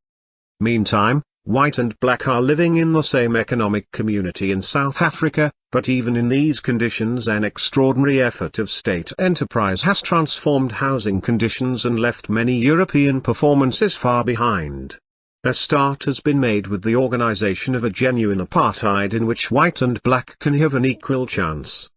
Meantime, white and black are living in the same economic community in South Africa, but even in these conditions an extraordinary effort of state enterprise has transformed housing conditions and left many European performances far behind. A start has been made with the organization of a genuine apartheid in which white and black can have an equal chance.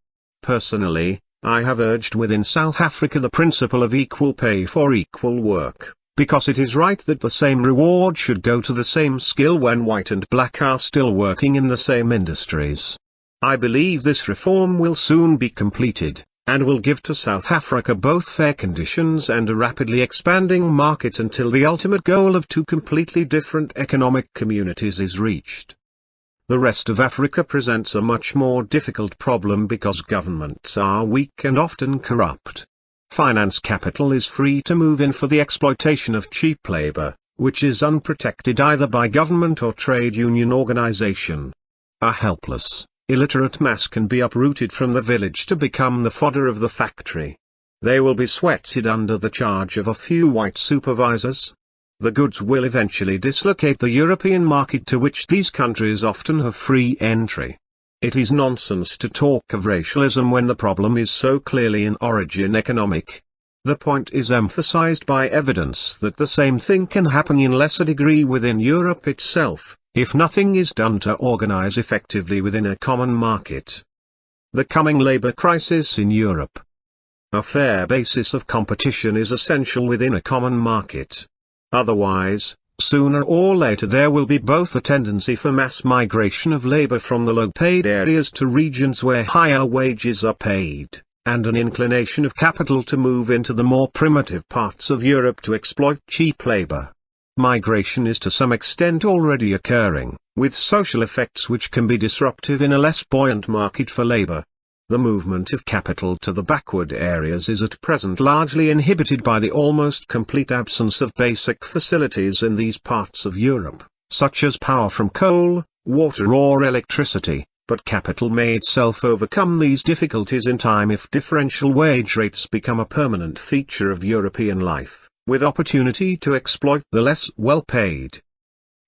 Personally, I have urged within South Africa the principle of equal pay for equal work, because it is right that the same reward should go to the same skill when white and black are still working in the same industries. I believe this reform will soon be completed, and will give to South Africa both fair conditions and a rapidly expanding market until the ultimate goal of two completely different economic communities is reached. The rest of Africa presents a much more difficult problem because governments are weak and often corrupt. Finance capital is free to move in for the exploitation of cheap labor, which is unprotected either by government or trade union organization. A helpless, illiterate mass can be uprooted from the village to become the fodder of the factory. They will be sweated under the charge of a few white supervisors. The goods will eventually dislocate the European market to which these countries often have free entry. It is nonsense to talk of racialism when the problem is so clearly in origin economic. The point is emphasized by evidence that the same thing can happen in lesser degree within Europe itself, if nothing is done to organize effectively within a common market. The coming labor crisis in Europe. A fair basis of competition is essential within a common market. Otherwise, sooner or later there will be both a tendency for mass migration of labor from the low-paid areas to regions where higher wages are paid, and an inclination of capital to move into the more primitive parts of Europe to exploit cheap labor. Migration is to some extent already occurring, with social effects which can be disruptive in a less buoyant market for labor. The movement of capital to the backward areas is at present largely inhibited by the almost complete absence of basic facilities in these parts of Europe, such as power from coal, water or electricity, but capital may itself overcome these difficulties in time if differential wage rates become a permanent feature of European life, with opportunity to exploit the less well-paid.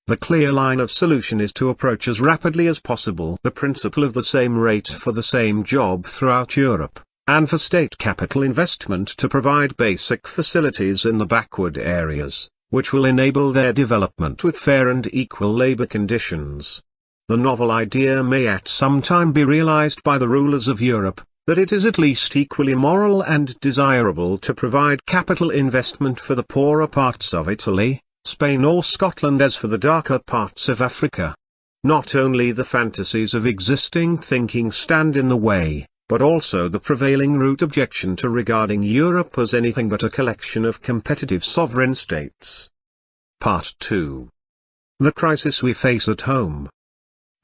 The clear line of solution is to approach as rapidly as possible the principle of the same rate for the same job throughout Europe, and for state capital investment to provide basic facilities in the backward areas, which will enable their development with fair and equal labor conditions. The novel idea may at some time be realized by the rulers of Europe, that it is at least equally moral and desirable to provide capital investment for the poorer parts of Italy, Spain or Scotland as for the darker parts of Africa. Not only the fantasies of existing thinking stand in the way, but also the prevailing root objection to regarding Europe as anything but a collection of competitive sovereign states. Part 2. The crisis we face at home.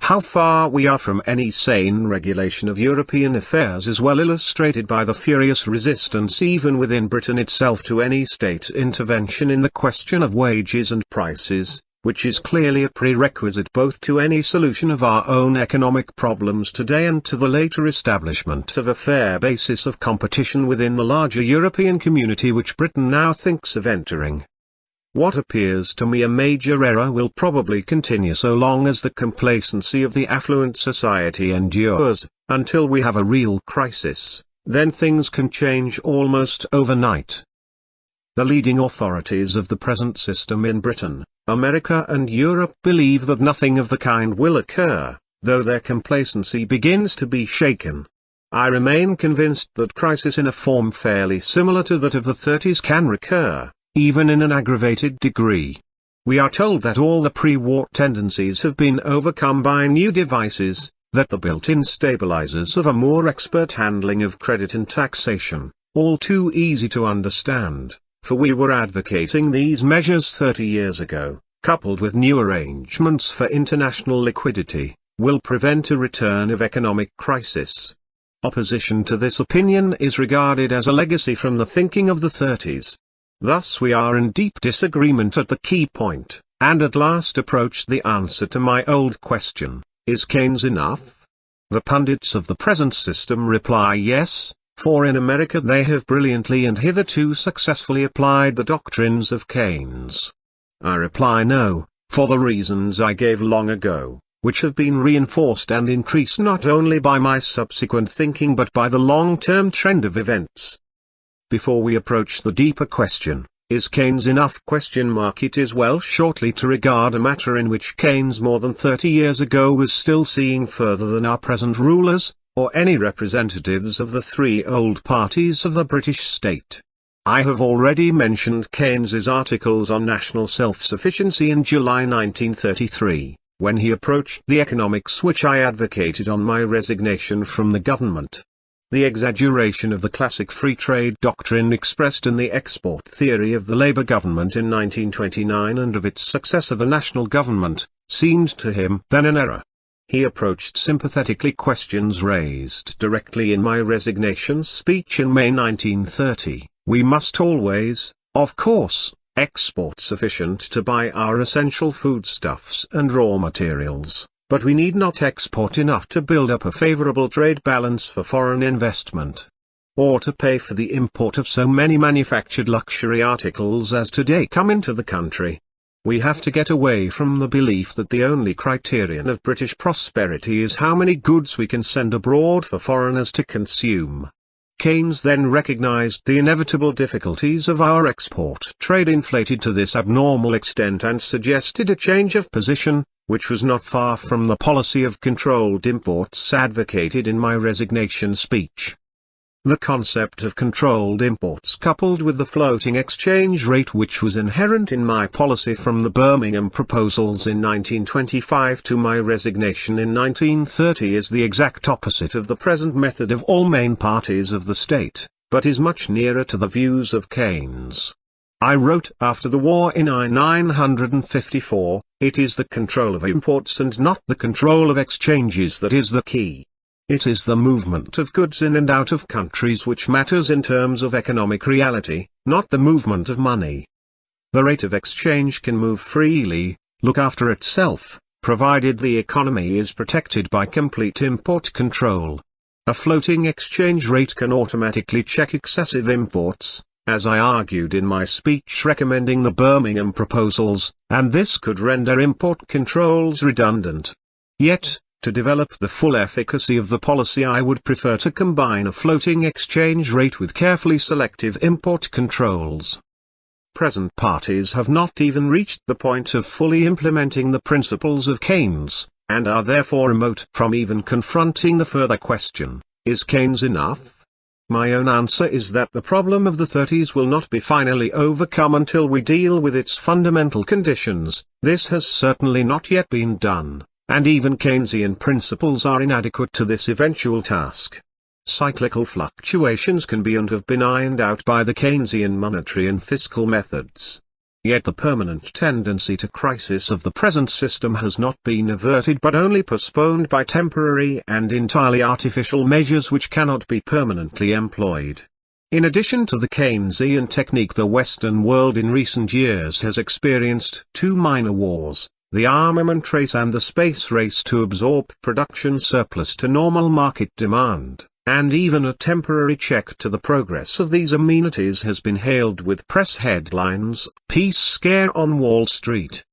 How far we are from any sane regulation of European affairs is well illustrated by the furious resistance even within Britain itself to any state intervention in the question of wages and prices, which is clearly a prerequisite both to any solution of our own economic problems today and to the later establishment of a fair basis of competition within the larger European community which Britain now thinks of entering. What appears to me a major error will probably continue so long as the complacency of the affluent society endures, until we have a real crisis. Then things can change almost overnight. The leading authorities of the present system in Britain, America and Europe believe that nothing of the kind will occur, though their complacency begins to be shaken. I remain convinced that crisis in a form fairly similar to that of the 30s can recur, even in an aggravated degree. We are told that all the pre-war tendencies have been overcome by new devices, that the built-in stabilizers of a more expert handling of credit and taxation, all too easy to understand, for we were advocating these measures 30 years ago, coupled with new arrangements for international liquidity, will prevent a return of economic crisis. Opposition to this opinion is regarded as a legacy from the thinking of the 30s. Thus we are in deep disagreement at the key point, and at last approach the answer to my old question, is Keynes enough? The pundits of the present system reply yes, for in America they have brilliantly and hitherto successfully applied the doctrines of Keynes. I reply no, for the reasons I gave long ago, which have been reinforced and increased not only by my subsequent thinking but by the long-term trend of events. Before we approach the deeper question, is Keynes enough? It is well shortly to regard a matter in which Keynes more than 30 years ago was still seeing further than our present rulers, or any representatives of the three old parties of the British state. I have already mentioned Keynes's articles on national self-sufficiency in July 1933, when he approached the economics which I advocated on my resignation from the government. The exaggeration of the classic free trade doctrine expressed in the export theory of the Labour government in 1929 and of its successor the national government, seemed to him then an error. He approached sympathetically questions raised directly in my resignation speech in May 1930. We must always, of course, export sufficient to buy our essential foodstuffs and raw materials, but we need not export enough to build up a favorable trade balance for foreign investment, or to pay for the import of so many manufactured luxury articles as today come into the country. We have to get away from the belief that the only criterion of British prosperity is how many goods we can send abroad for foreigners to consume. Keynes then recognized the inevitable difficulties of our export trade inflated to this abnormal extent and suggested a change of position, which was not far from the policy of controlled imports advocated in my resignation speech. The concept of controlled imports coupled with the floating exchange rate which was inherent in my policy from the Birmingham proposals in 1925 to my resignation in 1930 is the exact opposite of the present method of all main parties of the state, but is much nearer to the views of Keynes. I wrote after the war in I 954, it is the control of imports and not the control of exchanges that is the key. It is the movement of goods in and out of countries which matters in terms of economic reality, not the movement of money. The rate of exchange can move freely, look after itself, provided the economy is protected by complete import control. A floating exchange rate can automatically check excessive imports, as I argued in my speech recommending the Birmingham proposals, and this could render import controls redundant. Yet, to develop the full efficacy of the policy I would prefer to combine a floating exchange rate with carefully selective import controls. Present parties have not even reached the point of fully implementing the principles of Keynes, and are therefore remote from even confronting the further question, is Keynes enough? My own answer is that the problem of the 30s will not be finally overcome until we deal with its fundamental conditions. This has certainly not yet been done. And even Keynesian principles are inadequate to this eventual task. Cyclical fluctuations can be and have been ironed out by the Keynesian monetary and fiscal methods. Yet the permanent tendency to crisis of the present system has not been averted but only postponed by temporary and entirely artificial measures which cannot be permanently employed. In addition to the Keynesian technique, the Western world in recent years has experienced two minor wars. The armament race and the space race to absorb production surplus to normal market demand. and even a temporary check to the progress of these amenities has been hailed with press headlines, "Peace scare on Wall Street."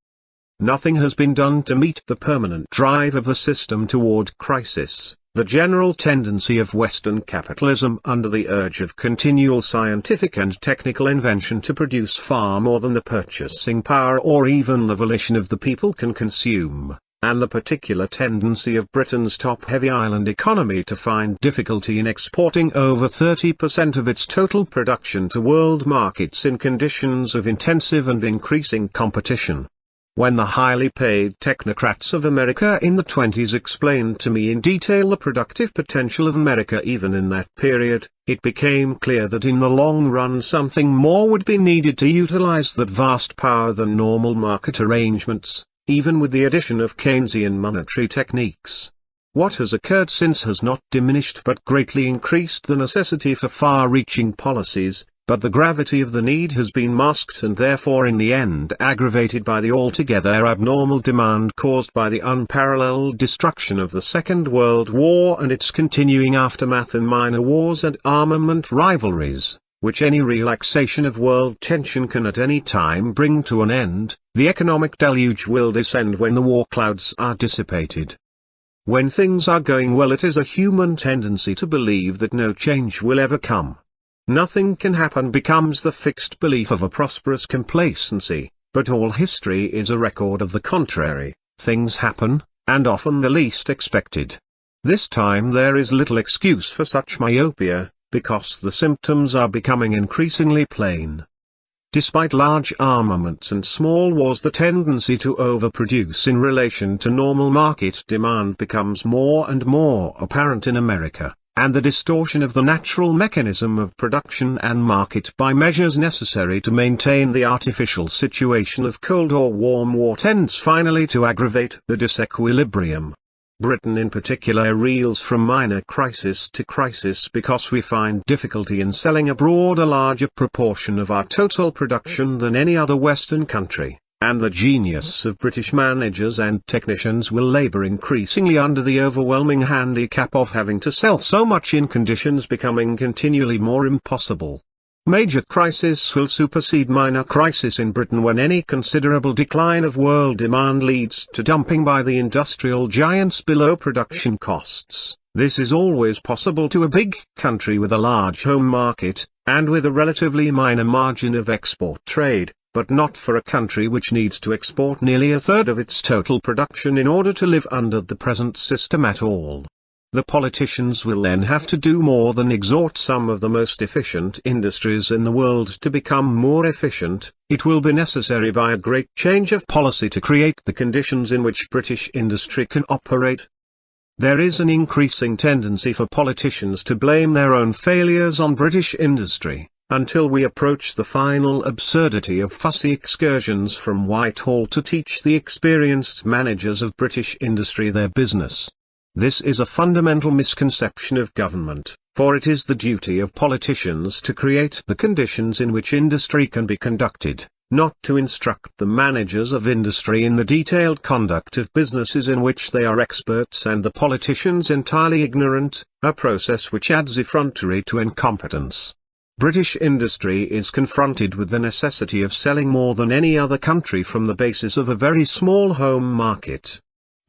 Nothing has been done to meet the permanent drive of the system toward crisis, the general tendency of Western capitalism under the urge of continual scientific and technical invention to produce far more than the purchasing power or even the volition of the people can consume, and the particular tendency of Britain's top-heavy island economy to find difficulty in exporting over 30% of its total production to world markets in conditions of intensive and increasing competition. When the highly paid technocrats of America in the 20s explained to me in detail the productive potential of America even in that period, it became clear that in the long run something more would be needed to utilize that vast power than normal market arrangements, even with the addition of Keynesian monetary techniques. What has occurred since has not diminished but greatly increased the necessity for far-reaching policies, but the gravity of the need has been masked and therefore in the end aggravated by the altogether abnormal demand caused by the unparalleled destruction of the Second World War and its continuing aftermath in minor wars and armament rivalries, which any relaxation of world tension can at any time bring to an end. The economic deluge will descend when the war clouds are dissipated. When things are going well, it is a human tendency to believe that no change will ever come. Nothing can happen becomes the fixed belief of a prosperous complacency, but all history is a record of the contrary. Things happen, and often the least expected. This time there is little excuse for such myopia, because the symptoms are becoming increasingly plain. Despite large armaments and small wars, the tendency to overproduce in relation to normal market demand becomes more and more apparent in America, and the distortion of the natural mechanism of production and market by measures necessary to maintain the artificial situation of Cold or Warm War tends finally to aggravate the disequilibrium. Britain in particular reels from minor crisis to crisis because we find difficulty in selling abroad a larger proportion of our total production than any other Western country, and the genius of British managers and technicians will labour increasingly under the overwhelming handicap of having to sell so much in conditions becoming continually more impossible. Major crisis will supersede minor crisis in Britain when any considerable decline of world demand leads to dumping by the industrial giants below production costs. This is always possible to a big country with a large home market, and with a relatively minor margin of export trade, but not for a country which needs to export nearly a third of its total production in order to live under the present system at all. The politicians will then have to do more than exhort some of the most efficient industries in the world to become more efficient. It will be necessary by a great change of policy to create the conditions in which British industry can operate. There is an increasing tendency for politicians to blame their own failures on British industry, until we approach the final absurdity of fussy excursions from Whitehall to teach the experienced managers of British industry their business. This is a fundamental misconception of government, for it is the duty of politicians to create the conditions in which industry can be conducted, not to instruct the managers of industry in the detailed conduct of businesses in which they are experts and the politicians entirely ignorant, a process which adds effrontery to incompetence. British industry is confronted with the necessity of selling more than any other country from the basis of a very small home market.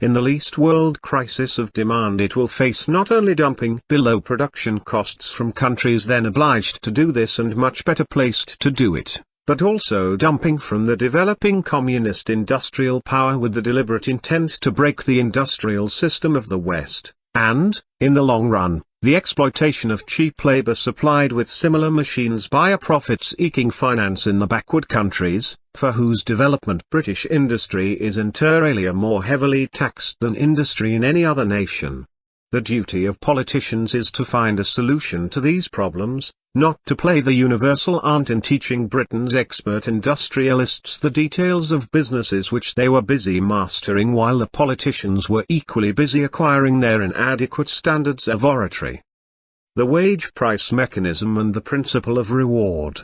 In the least world crisis of demand it will face not only dumping below production costs from countries then obliged to do this and much better placed to do it, but also dumping from the developing communist industrial power with the deliberate intent to break the industrial system of the West, and, in the long run, the exploitation of cheap labor supplied with similar machines by a profit-seeking finance in the backward countries, for whose development British industry is inter alia more heavily taxed than industry in any other nation. The duty of politicians is to find a solution to these problems, not to play the universal aunt in teaching Britain's expert industrialists the details of businesses which they were busy mastering while the politicians were equally busy acquiring their inadequate standards of oratory. The wage price mechanism and the principle of reward.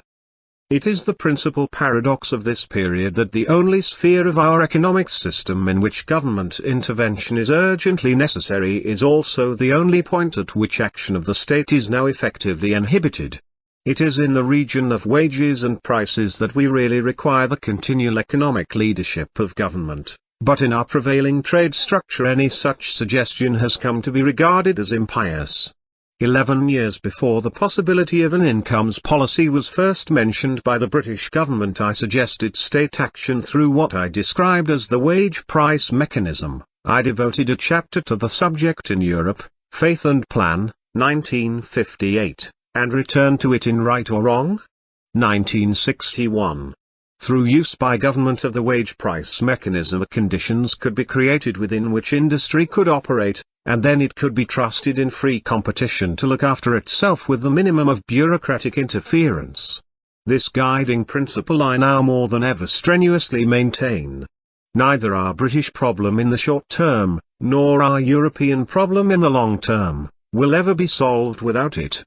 It is the principal paradox of this period that the only sphere of our economic system in which government intervention is urgently necessary is also the only point at which action of the state is now effectively inhibited. It is in the region of wages and prices that we really require the continual economic leadership of government, but in our prevailing trade structure any such suggestion has come to be regarded as impious. 11 years before the possibility of an incomes policy was first mentioned by the British government, I suggested state action through what I described as the wage price mechanism. I devoted a chapter to the subject in Europe, Faith and Plan, 1958, and returned to it in Right or Wrong? 1961. Through use by government of the wage price mechanism, conditions could be created within which industry could operate, and then it could be trusted in free competition to look after itself with the minimum of bureaucratic interference. This guiding principle I now more than ever strenuously maintain. Neither our British problem in the short term, nor our European problem in the long term, will ever be solved without it.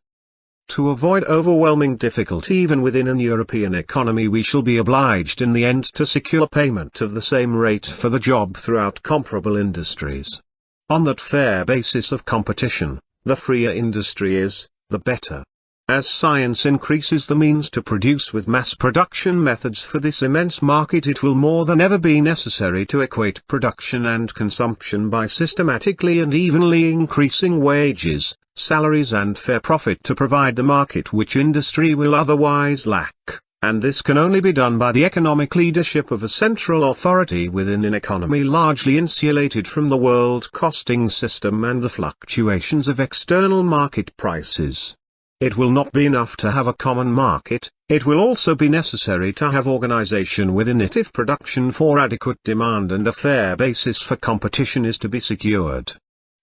To avoid overwhelming difficulty even within an European economy, we shall be obliged in the end to secure payment of the same rate for the job throughout comparable industries. On that fair basis of competition, the freer industry is, the better. As science increases the means to produce with mass production methods for this immense market, it will more than ever be necessary to equate production and consumption by systematically and evenly increasing wages, salaries and fair profit to provide the market which industry will otherwise lack, and this can only be done by the economic leadership of a central authority within an economy largely insulated from the world costing system and the fluctuations of external market prices. It will not be enough to have a common market, it will also be necessary to have organization within it if production for adequate demand and a fair basis for competition is to be secured.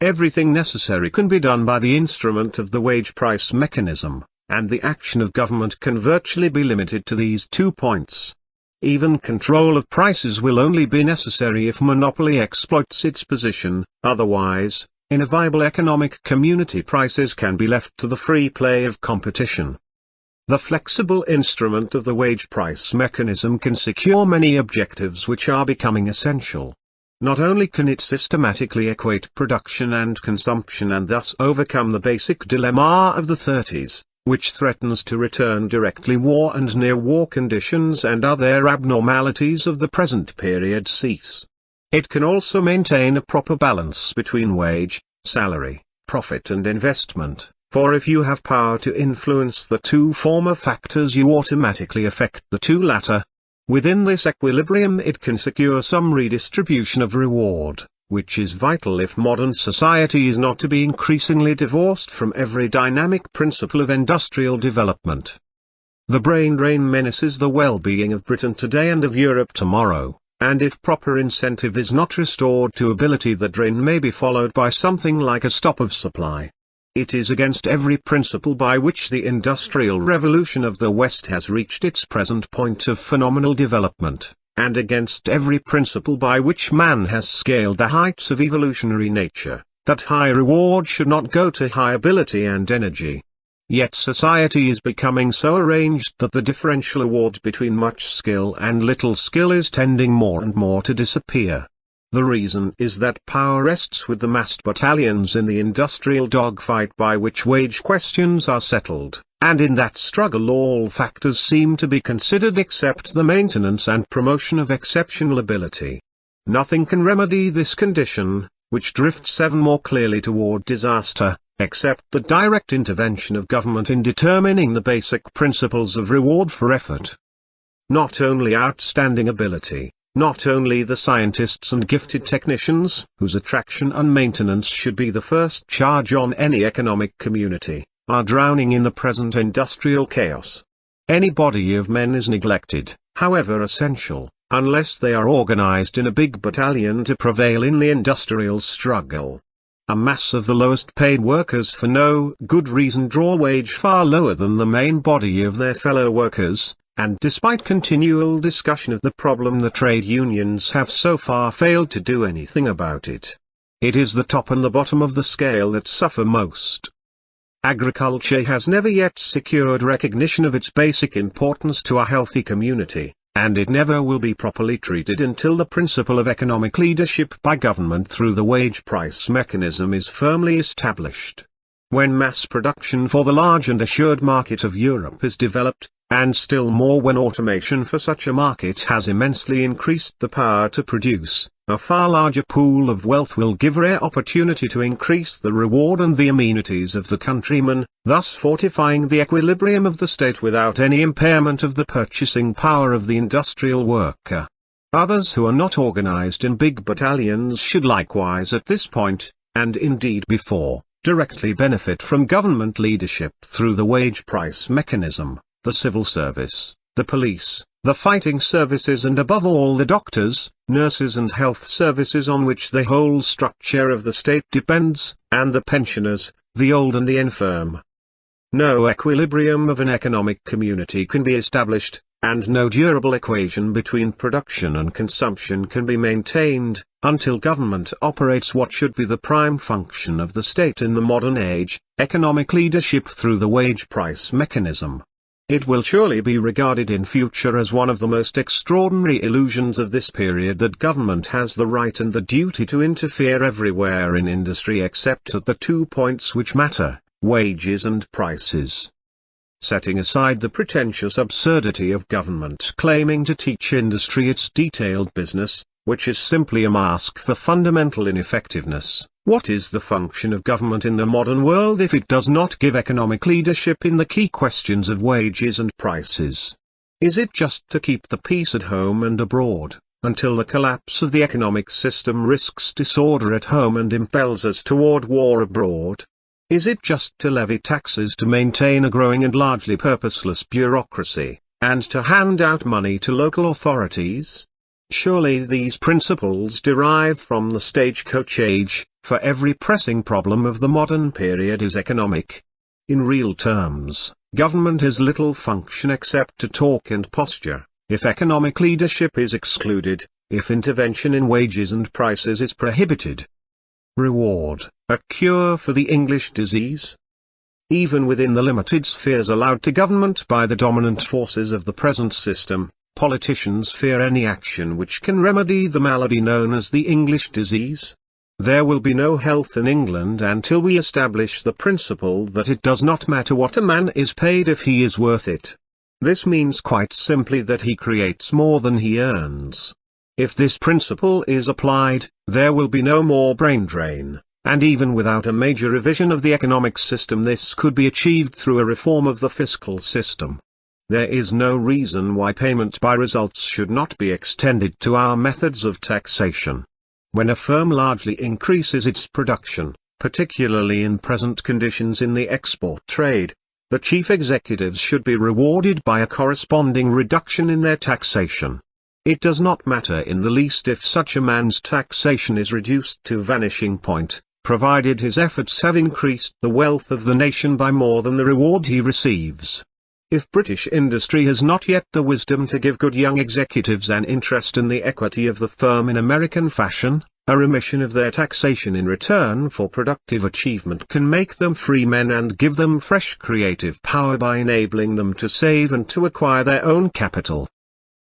Everything necessary can be done by the instrument of the wage price mechanism, and the action of government can virtually be limited to these 2 points. Even control of prices will only be necessary if monopoly exploits its position, otherwise, in a viable economic community prices can be left to the free play of competition. The flexible instrument of the wage price mechanism can secure many objectives which are becoming essential. Not only can it systematically equate production and consumption and thus overcome the basic dilemma of the 30s, which threatens to return directly war and near-war conditions and other abnormalities of the present period cease. It can also maintain a proper balance between wage, salary, profit and investment, for if you have power to influence the two former factors you automatically affect the two latter. Within this equilibrium it can secure some redistribution of reward, which is vital if modern society is not to be increasingly divorced from every dynamic principle of industrial development. The brain drain menaces the well-being of Britain today and of Europe tomorrow. And if proper incentive is not restored to ability, the drain may be followed by something like a stop of supply. It is against every principle by which the industrial revolution of the West has reached its present point of phenomenal development, and against every principle by which man has scaled the heights of evolutionary nature, that high reward should not go to high ability and energy. Yet society is becoming so arranged that the differential award between much skill and little skill is tending more and more to disappear. The reason is that power rests with the massed battalions in the industrial dogfight by which wage questions are settled, and in that struggle all factors seem to be considered except the maintenance and promotion of exceptional ability. Nothing can remedy this condition, which drifts ever more clearly toward disaster, except the direct intervention of government in determining the basic principles of reward for effort. Not only outstanding ability, not only the scientists and gifted technicians, whose attraction and maintenance should be the first charge on any economic community, are drowning in the present industrial chaos. Any body of men is neglected, however essential, unless they are organized in a big battalion to prevail in the industrial struggle. A mass of the lowest paid workers for no good reason draw wage far lower than the main body of their fellow workers, and despite continual discussion of the problem the trade unions have so far failed to do anything about it. It is the top and the bottom of the scale that suffer most. agriculture has never yet secured recognition of its basic importance to a healthy community, and it never will be properly treated until the principle of economic leadership by government through the wage price mechanism is firmly established. When mass production for the large and assured market of Europe is developed, and still more when automation for such a market has immensely increased the power to produce, a far larger pool of wealth will give rare opportunity to increase the reward and the amenities of the countryman, thus fortifying the equilibrium of the state without any impairment of the purchasing power of the industrial worker. Others who are not organized in big battalions should likewise at this point, and indeed before, directly benefit from government leadership through the wage price mechanism, the civil service, the police, the fighting services, and above all the doctors, nurses and health services on which the whole structure of the state depends, and the pensioners, the old and the infirm. No equilibrium of an economic community can be established, and no durable equation between production and consumption can be maintained, until government operates what should be the prime function of the state in the modern age, economic leadership through the wage price mechanism. It will surely be regarded in future as one of the most extraordinary illusions of this period that government has the right and the duty to interfere everywhere in industry except at the 2 points which matter, wages and prices. Setting aside the pretentious absurdity of government claiming to teach industry its detailed business, which is simply a mask for fundamental ineffectiveness, what is the function of government in the modern world if it does not give economic leadership in the key questions of wages and prices? Is it just to keep the peace at home and abroad, until the collapse of the economic system risks disorder at home and impels us toward war abroad? Is it just to levy taxes to maintain a growing and largely purposeless bureaucracy, and to hand out money to local authorities? Surely these principles derive from the stagecoach age, for every pressing problem of the modern period is economic. In real terms, government has little function except to talk and posture, if economic leadership is excluded, if intervention in wages and prices is prohibited. Reward, a cure for the English disease? Even within the limited spheres allowed to government by the dominant forces of the present system, politicians fear any action which can remedy the malady known as the English disease. There will be no health in England until we establish the principle that it does not matter what a man is paid if he is worth it. This means quite simply that he creates more than he earns. If this principle is applied, there will be no more brain drain, and even without a major revision of the economic system this could be achieved through a reform of the fiscal system. There is no reason why payment by results should not be extended to our methods of taxation. When a firm largely increases its production, particularly in present conditions in the export trade, the chief executives should be rewarded by a corresponding reduction in their taxation. It does not matter in the least if such a man's taxation is reduced to vanishing point, provided his efforts have increased the wealth of the nation by more than the reward he receives. If British industry has not yet the wisdom to give good young executives an interest in the equity of the firm in American fashion, a remission of their taxation in return for productive achievement can make them free men and give them fresh creative power by enabling them to save and to acquire their own capital.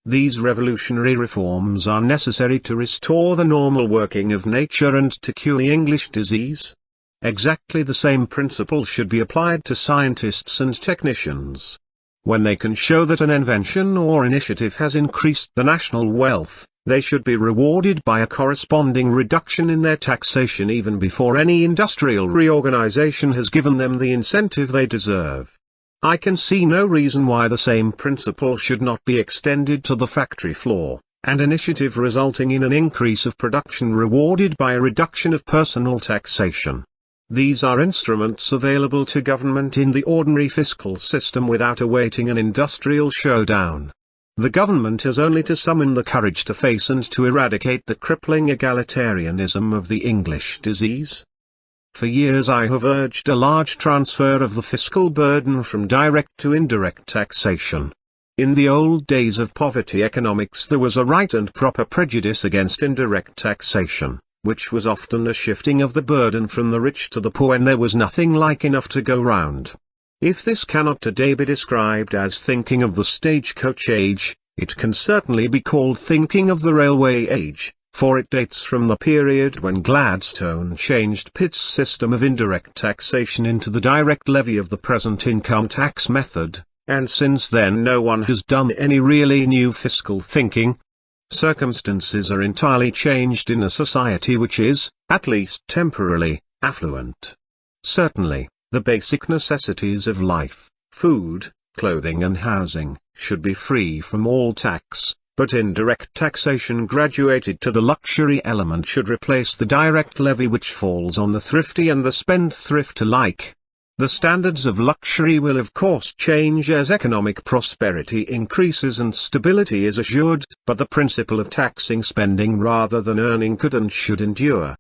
These revolutionary reforms are necessary to restore the normal working of nature and to cure the English disease. Exactly the same principle should be applied to scientists and technicians. When they can show that an invention or initiative has increased the national wealth, they should be rewarded by a corresponding reduction in their taxation even before any industrial reorganization has given them the incentive they deserve. I can see no reason why the same principle should not be extended to the factory floor, and initiative resulting in an increase of production rewarded by a reduction of personal taxation. These are instruments available to government in the ordinary fiscal system without awaiting an industrial showdown. The government has only to summon the courage to face and to eradicate the crippling egalitarianism of the English disease. For years I have urged a large transfer of the fiscal burden from direct to indirect taxation. In the old days of poverty economics there was a right and proper prejudice against indirect taxation. which was often a shifting of the burden from the rich to the poor when there was nothing like enough to go round. If this cannot today be described as thinking of the stagecoach age, it can certainly be called thinking of the railway age, for it dates from the period when Gladstone changed Pitt's system of indirect taxation into the direct levy of the present income tax method, and since then no one has done any really new fiscal thinking. Circumstances are entirely changed in a society which is, at least temporarily, affluent. Certainly, the basic necessities of life, food, clothing and housing, should be free from all tax, but indirect taxation graduated to the luxury element should replace the direct levy which falls on the thrifty and the spendthrift alike. The standards of luxury will of course change as economic prosperity increases and stability is assured, but the principle of taxing spending rather than earning could and should endure.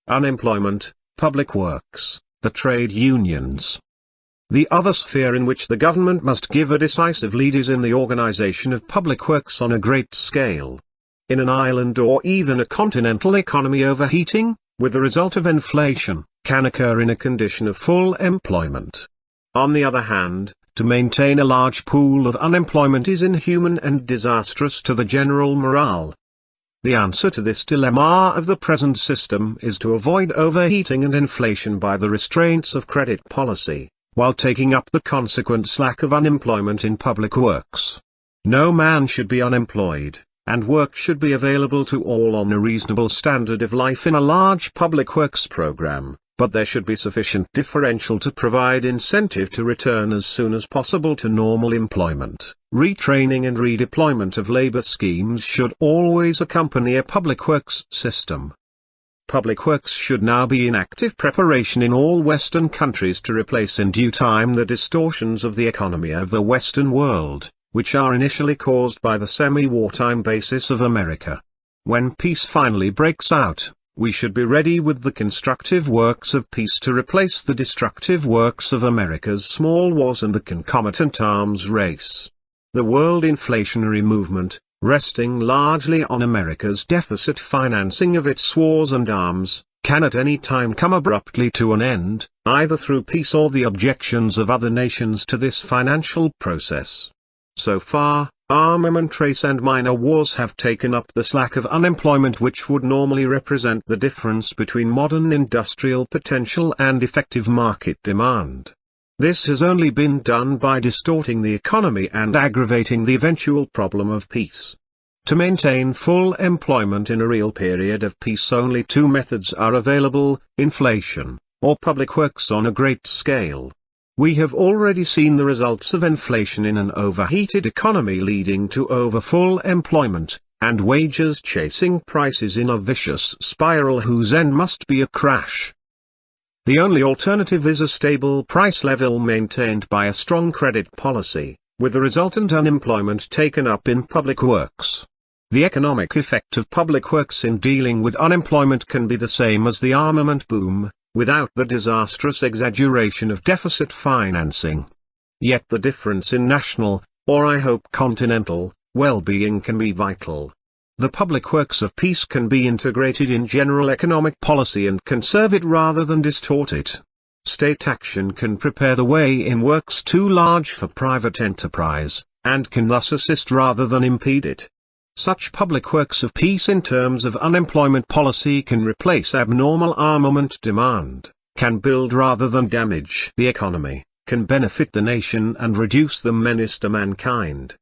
Unemployment, public works, the trade unions. The other sphere in which the government must give a decisive lead is in the organization of public works on a great scale. In an island or even a continental economy, overheating, with the result of inflation, can occur in a condition of full employment. On the other hand, to maintain a large pool of unemployment is inhuman and disastrous to the general morale. The answer to this dilemma of the present system is to avoid overheating and inflation by the restraints of credit policy, while taking up the consequent slack of unemployment in public works. No man should be unemployed, and work should be available to all on a reasonable standard of life in a large public works program, but there should be sufficient differential to provide incentive to return as soon as possible to normal employment. Retraining and redeployment of labor schemes should always accompany a public works system. Public works should now be in active preparation in all Western countries to replace in due time the distortions of the economy of the Western world, which are initially caused by the semi-wartime basis of America. When peace finally breaks out, we should be ready with the constructive works of peace to replace the destructive works of America's small wars and the concomitant arms race. The world inflationary movement, resting largely on America's deficit financing of its wars and arms, can at any time come abruptly to an end, either through peace or the objections of other nations to this financial process. So far, armament race and minor wars have taken up the slack of unemployment which would normally represent the difference between modern industrial potential and effective market demand. This has only been done by distorting the economy and aggravating the eventual problem of peace. To maintain full employment in a real period of peace, only two methods are available: inflation, or public works on a great scale. We have already seen the results of inflation in an overheated economy leading to over-full employment, and wages chasing prices in a vicious spiral whose end must be a crash. The only alternative is a stable price level maintained by a strong credit policy, with the resultant unemployment taken up in public works. The economic effect of public works in dealing with unemployment can be the same as the armament boom, without the disastrous exaggeration of deficit financing. Yet the difference in national, or I hope continental, well-being can be vital. The public works of peace can be integrated in general economic policy and can serve it rather than distort it. State action can prepare the way in works too large for private enterprise, and can thus assist rather than impede it. Such public works of peace in terms of unemployment policy can replace abnormal armament demand, can build rather than damage the economy, can benefit the nation and reduce the menace to mankind.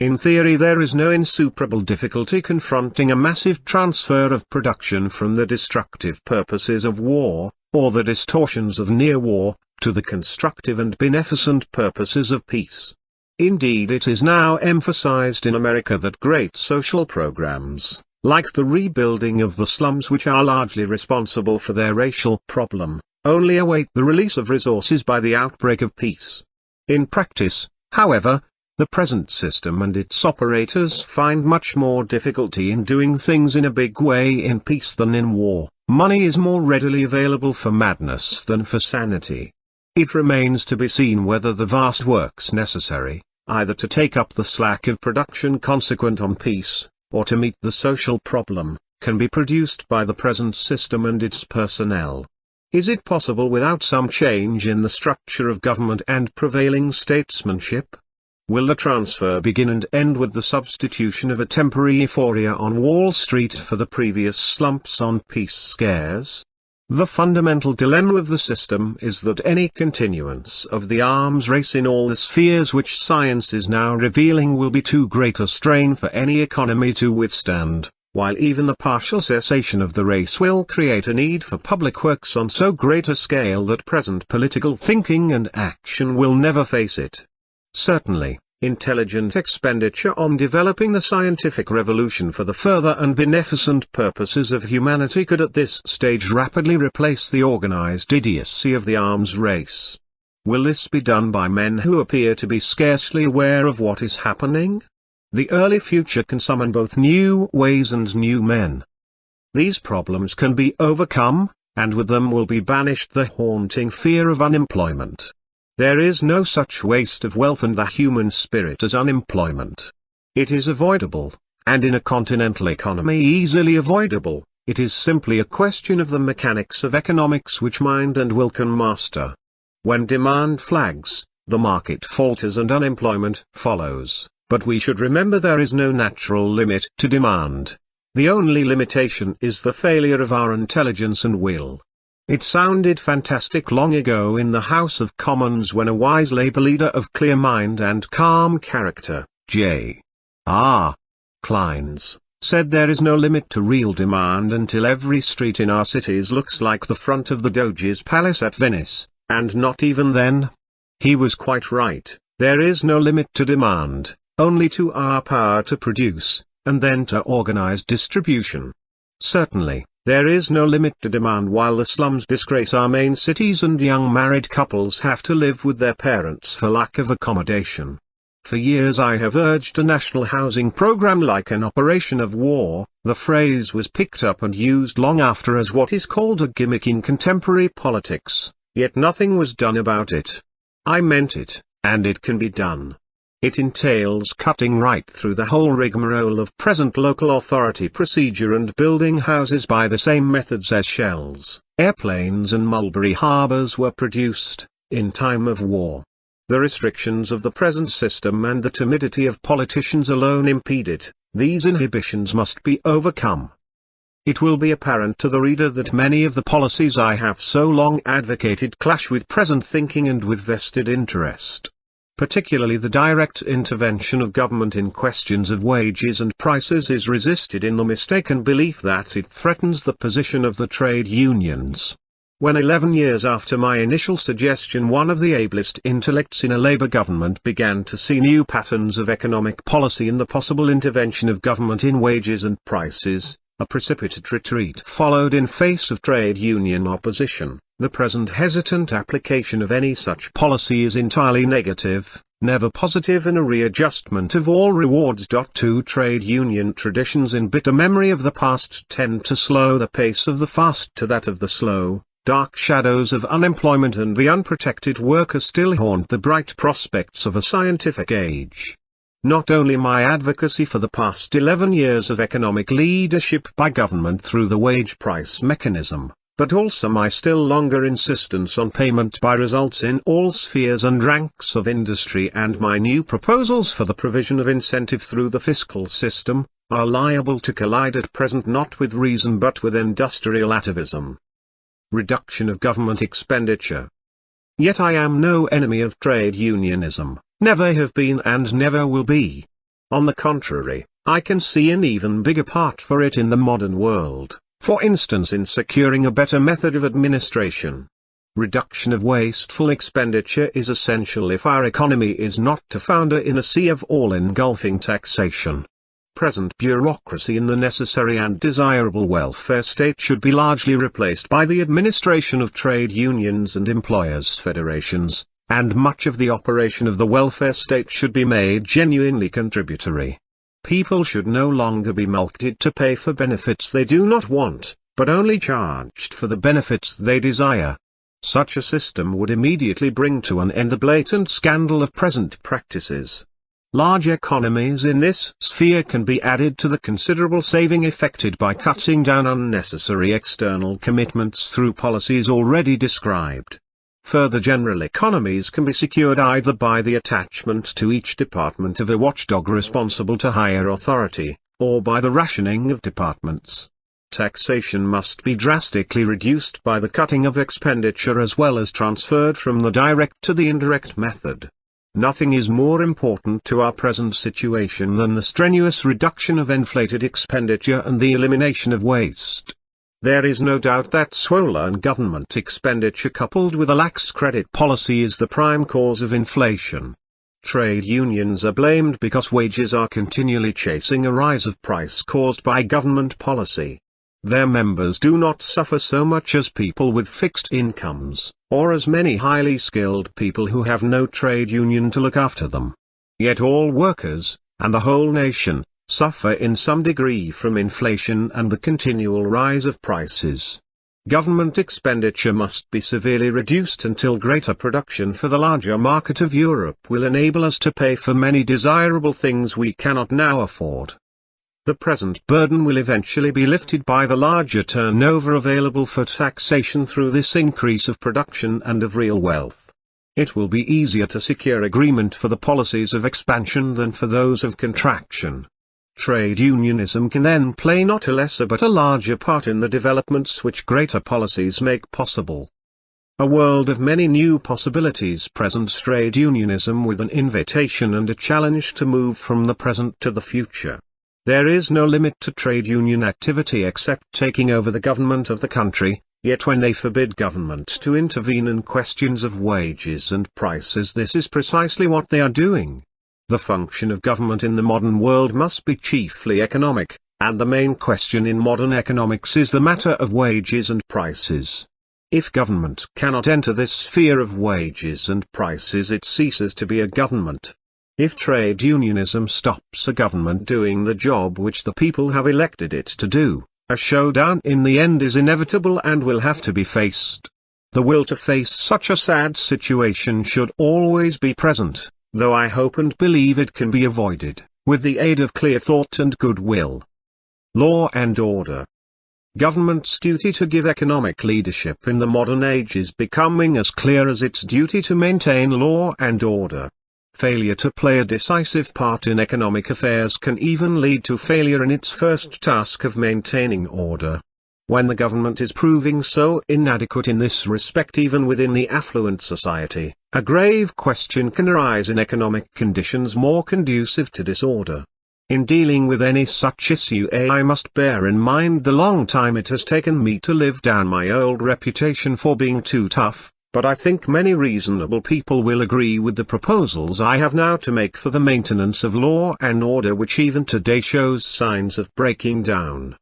In theory, there is no insuperable difficulty confronting a massive transfer of production from the destructive purposes of war, or the distortions of near war, to the constructive and beneficent purposes of peace. Indeed, it is now emphasized in America that great social programs, like the rebuilding of the slums which are largely responsible for their racial problem, only await the release of resources by the outbreak of peace. In practice, however, the present system and its operators find much more difficulty in doing things in a big way in peace than in war. Money is more readily available for madness than for sanity. It remains to be seen whether the vast works necessary, either to take up the slack of production consequent on peace, or to meet the social problem, can be produced by the present system and its personnel. Is it possible without some change in the structure of government and prevailing statesmanship? Will the transfer begin and end with the substitution of a temporary euphoria on Wall Street for the previous slumps on peace scares? The fundamental dilemma of the system is that any continuance of the arms race in all the spheres which science is now revealing will be too great a strain for any economy to withstand, while even the partial cessation of the race will create a need for public works on so great a scale that present political thinking and action will never face it. Certainly, intelligent expenditure on developing the scientific revolution for the further and beneficent purposes of humanity could at this stage rapidly replace the organized idiocy of the arms race. Will this be done by men who appear to be scarcely aware of what is happening? The early future can summon both new ways and new men. These problems can be overcome, and with them will be banished the haunting fear of unemployment. There is no such waste of wealth and the human spirit as unemployment. It is avoidable, and in a continental economy easily avoidable. It is simply a question of the mechanics of economics which mind and will can master. When demand flags, the market falters and unemployment follows, but we should remember there is no natural limit to demand. The only limitation is the failure of our intelligence and will. It sounded fantastic long ago in the House of Commons when a wise Labour leader of clear mind and calm character, J.R. Clines, said there is no limit to real demand until every street in our cities looks like the front of the Doge's palace at Venice, and not even then. He was quite right. There is no limit to demand, only to our power to produce, and then to organize distribution. Certainly, there is no limit to demand while the slums disgrace our main cities and young married couples have to live with their parents for lack of accommodation. For years I have urged a national housing program like an operation of war. The phrase was picked up and used long after as what is called a gimmick in contemporary politics, yet nothing was done about it. I meant it, and it can be done. It entails cutting right through the whole rigmarole of present local authority procedure and building houses by the same methods as shells, airplanes and mulberry harbors were produced, in time of war. The restrictions of the present system and the timidity of politicians alone impede it. These inhibitions must be overcome. It will be apparent to the reader that many of the policies I have so long advocated clash with present thinking and with vested interest. Particularly the direct intervention of government in questions of wages and prices is resisted in the mistaken belief that it threatens the position of the trade unions. When 11 years after my initial suggestion one of the ablest intellects in a Labour government began to see new patterns of economic policy in the possible intervention of government in wages and prices, a precipitate retreat followed in face of trade union opposition. The present hesitant application of any such policy is entirely negative, never positive, and a readjustment of all rewards. Two trade union traditions in bitter memory of the past tend to slow the pace of the fast to that of the slow. Dark shadows of unemployment and the unprotected worker still haunt the bright prospects of a scientific age. Not only my advocacy for the past 11 years of economic leadership by government through the wage price mechanism, but also my still longer insistence on payment by results in all spheres and ranks of industry and my new proposals for the provision of incentive through the fiscal system, are liable to collide at present not with reason but with industrial atavism. Reduction of government expenditure. Yet I am no enemy of trade unionism, never have been and never will be. On the contrary, I can see an even bigger part for it in the modern world. For instance, in securing a better method of administration. Reduction of wasteful expenditure is essential if our economy is not to founder in a sea of all-engulfing taxation. Present bureaucracy in the necessary and desirable welfare state should be largely replaced by the administration of trade unions and employers' federations, and much of the operation of the welfare state should be made genuinely contributory. People should no longer be mulcted to pay for benefits they do not want, but only charged for the benefits they desire. Such a system would immediately bring to an end the blatant scandal of present practices. Large economies in this sphere can be added to the considerable saving effected by cutting down unnecessary external commitments through policies already described. Further general economies can be secured either by the attachment to each department of a watchdog responsible to higher authority, or by the rationing of departments. Taxation must be drastically reduced by the cutting of expenditure as well as transferred from the direct to the indirect method. Nothing is more important to our present situation than the strenuous reduction of inflated expenditure and the elimination of waste. There is no doubt that swollen government expenditure coupled with a lax credit policy is the prime cause of inflation. Trade unions are blamed because wages are continually chasing a rise of price caused by government policy. Their members do not suffer so much as people with fixed incomes, or as many highly skilled people who have no trade union to look after them. Yet all workers, and the whole nation, suffer in some degree from inflation and the continual rise of prices. Government expenditure must be severely reduced until greater production for the larger market of Europe will enable us to pay for many desirable things we cannot now afford. The present burden will eventually be lifted by the larger turnover available for taxation through this increase of production and of real wealth. It will be easier to secure agreement for the policies of expansion than for those of contraction. Trade unionism can then play not a lesser but a larger part in the developments which greater policies make possible. A world of many new possibilities presents trade unionism with an invitation and a challenge to move from the present to the future. There is no limit to trade union activity except taking over the government of the country, yet when they forbid government to intervene in questions of wages and prices, this is precisely what they are doing. The function of government in the modern world must be chiefly economic, and the main question in modern economics is the matter of wages and prices. If government cannot enter this sphere of wages and prices, it ceases to be a government. If trade unionism stops a government doing the job which the people have elected it to do, a showdown in the end is inevitable and will have to be faced. The will to face such a sad situation should always be present, though I hope and believe it can be avoided, with the aid of clear thought and goodwill. Law and order. Government's duty to give economic leadership in the modern age is becoming as clear as its duty to maintain law and order. Failure to play a decisive part in economic affairs can even lead to failure in its first task of maintaining order. When the government is proving so inadequate in this respect even within the affluent society, a grave question can arise in economic conditions more conducive to disorder. In dealing with any such issue, I must bear in mind the long time it has taken me to live down my old reputation for being too tough. But I think many reasonable people will agree with the proposals I have now to make for the maintenance of law and order, which even today shows signs of breaking down.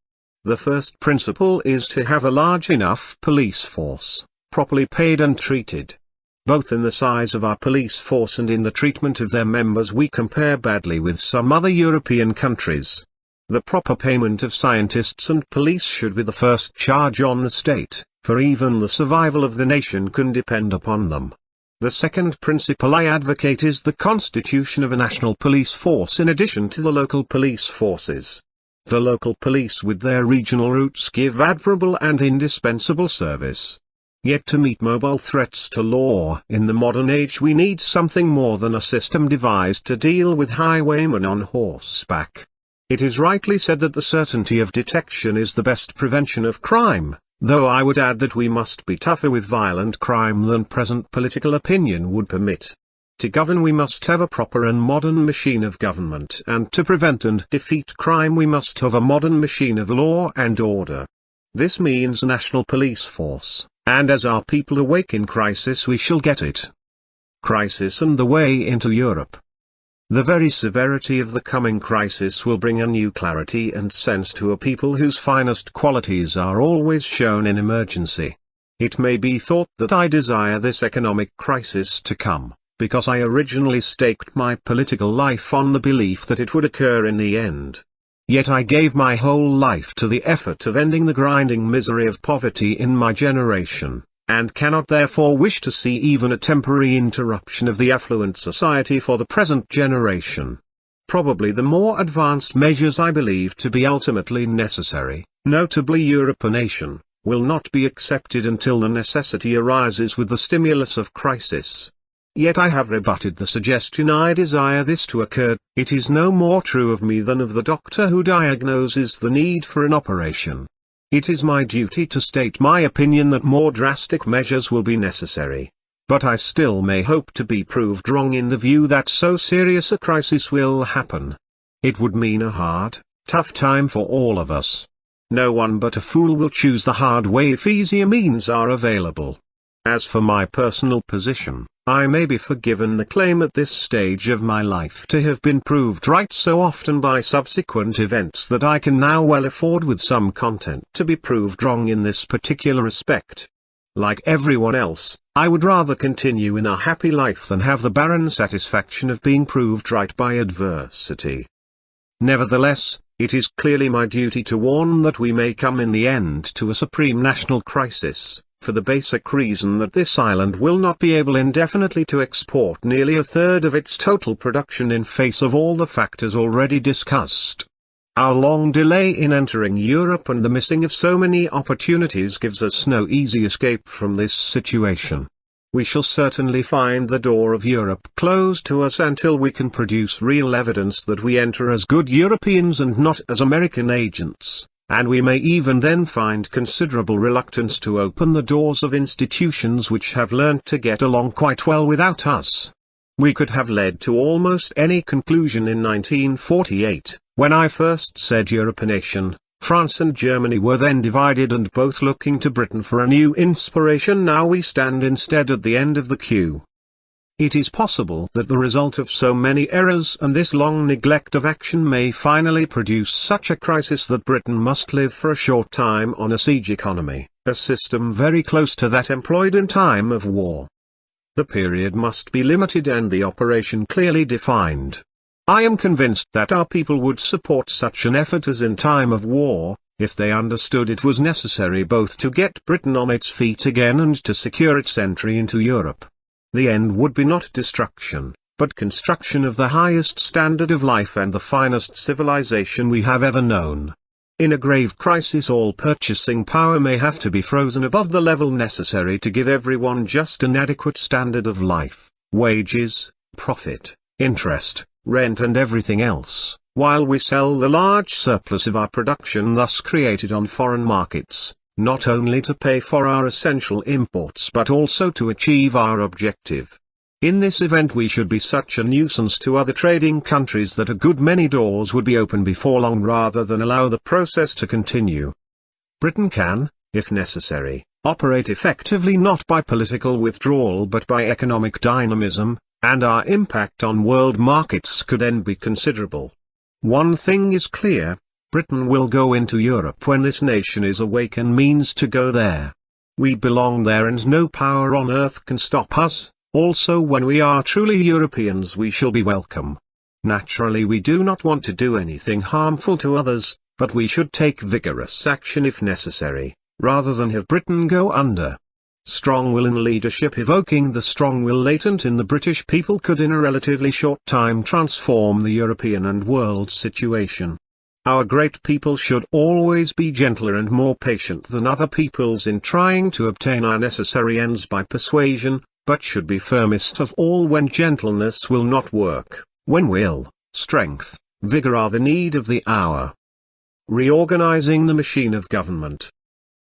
The first principle is to have a large enough police force, properly paid and treated. Both in the size of our police force and in the treatment of their members we compare badly with some other European countries. The proper payment of scientists and police should be the first charge on the state, for even the survival of the nation can depend upon them. The second principle I advocate is the constitution of a national police force in addition to the local police forces. The local police with their regional roots give admirable and indispensable service. Yet to meet mobile threats to law in the modern age we need something more than a system devised to deal with highwaymen on horseback. It is rightly said that the certainty of detection is the best prevention of crime, though I would add that we must be tougher with violent crime than present political opinion would permit. To govern we must have a proper and modern machine of government, and to prevent and defeat crime we must have a modern machine of law and order. This means a national police force, and as our people awake in crisis we shall get it. Crisis and the way into Europe. The very severity of the coming crisis will bring a new clarity and sense to a people whose finest qualities are always shown in emergency. It may be thought that I desire this economic crisis to come, because I originally staked my political life on the belief that it would occur in the end. Yet I gave my whole life to the effort of ending the grinding misery of poverty in my generation, and cannot therefore wish to see even a temporary interruption of the affluent society for the present generation. Probably the more advanced measures I believe to be ultimately necessary, notably Europeanation, will not be accepted until the necessity arises with the stimulus of crisis. Yet I have rebutted the suggestion I desire this to occur. It is no more true of me than of the doctor who diagnoses the need for an operation. It is my duty to state my opinion that more drastic measures will be necessary. But I still may hope to be proved wrong in the view that so serious a crisis will happen. It would mean a hard, tough time for all of us. No one but a fool will choose the hard way if easier means are available. As for my personal position, I may be forgiven the claim at this stage of my life to have been proved right so often by subsequent events that I can now well afford with some content to be proved wrong in this particular respect. Like everyone else, I would rather continue in a happy life than have the barren satisfaction of being proved right by adversity. Nevertheless, it is clearly my duty to warn that we may come in the end to a supreme national crisis, for the basic reason that this island will not be able indefinitely to export nearly a third of its total production in face of all the factors already discussed. Our long delay in entering Europe and the missing of so many opportunities gives us no easy escape from this situation. We shall certainly find the door of Europe closed to us until we can produce real evidence that we enter as good Europeans and not as American agents. And we may even then find considerable reluctance to open the doors of institutions which have learnt to get along quite well without us. We could have led to almost any conclusion in 1948, when I first said Europeanation. France and Germany were then divided and both looking to Britain for a new inspiration. Now we stand instead at the end of the queue. It is possible that the result of so many errors and this long neglect of action may finally produce such a crisis that Britain must live for a short time on a siege economy, a system very close to that employed in time of war. The period must be limited and the operation clearly defined. I am convinced that our people would support such an effort as in time of war, if they understood it was necessary both to get Britain on its feet again and to secure its entry into Europe. The end would be not destruction, but construction of the highest standard of life and the finest civilization we have ever known. In a grave crisis all purchasing power may have to be frozen above the level necessary to give everyone just an adequate standard of life, wages, profit, interest, rent and everything else, while we sell the large surplus of our production thus created on foreign markets, not only to pay for our essential imports but also to achieve our objective. In this event we should be such a nuisance to other trading countries that a good many doors would be open before long rather than allow the process to continue. Britain can, if necessary, operate effectively not by political withdrawal but by economic dynamism, and our impact on world markets could then be considerable. One thing is clear: Britain will go into Europe when this nation is awake and means to go there. We belong there and no power on earth can stop us. Also when we are truly Europeans we shall be welcome. Naturally we do not want to do anything harmful to others, but we should take vigorous action if necessary, rather than have Britain go under. Strong will in leadership evoking the strong will latent in the British people could in a relatively short time transform the European and world situation. Our great people should always be gentler and more patient than other peoples in trying to obtain our necessary ends by persuasion, but should be firmest of all when gentleness will not work, when will, strength, vigor are the need of the hour. Reorganizing the machine of government.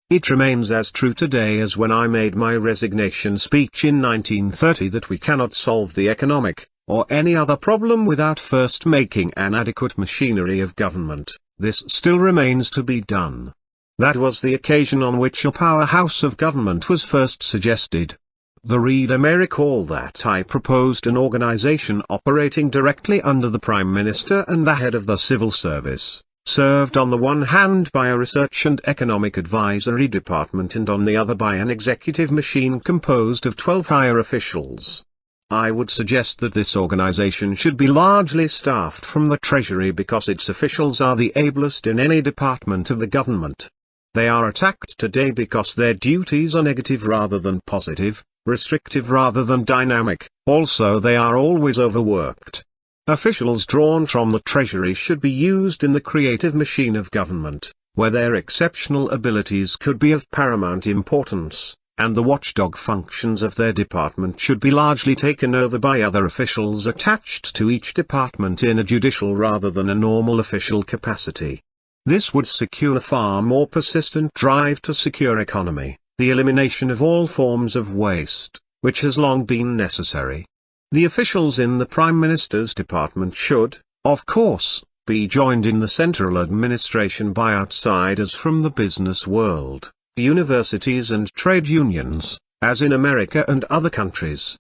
It remains as true today as when I made my resignation speech in 1930 that we cannot solve the economic, or any other problem without first making an adequate machinery of government. This still remains to be done. That was the occasion on which a powerhouse of government was first suggested. The reader may recall that I proposed an organization operating directly under the Prime Minister and the head of the civil service, served on the one hand by a research and economic advisory department and on the other by an executive machine composed of 12 higher officials. I would suggest that this organization should be largely staffed from the Treasury because its officials are the ablest in any department of the government. They are attacked today because their duties are negative rather than positive, restrictive rather than dynamic. Also, they are always overworked. Officials drawn from the Treasury should be used in the creative machine of government, where their exceptional abilities could be of paramount importance, and the watchdog functions of their department should be largely taken over by other officials attached to each department in a judicial rather than a normal official capacity. This would secure a far more persistent drive to secure economy, the elimination of all forms of waste, which has long been necessary. The officials in the Prime Minister's department should, of course, be joined in the central administration by outsiders from the business world, universities and trade unions, as in America and other countries.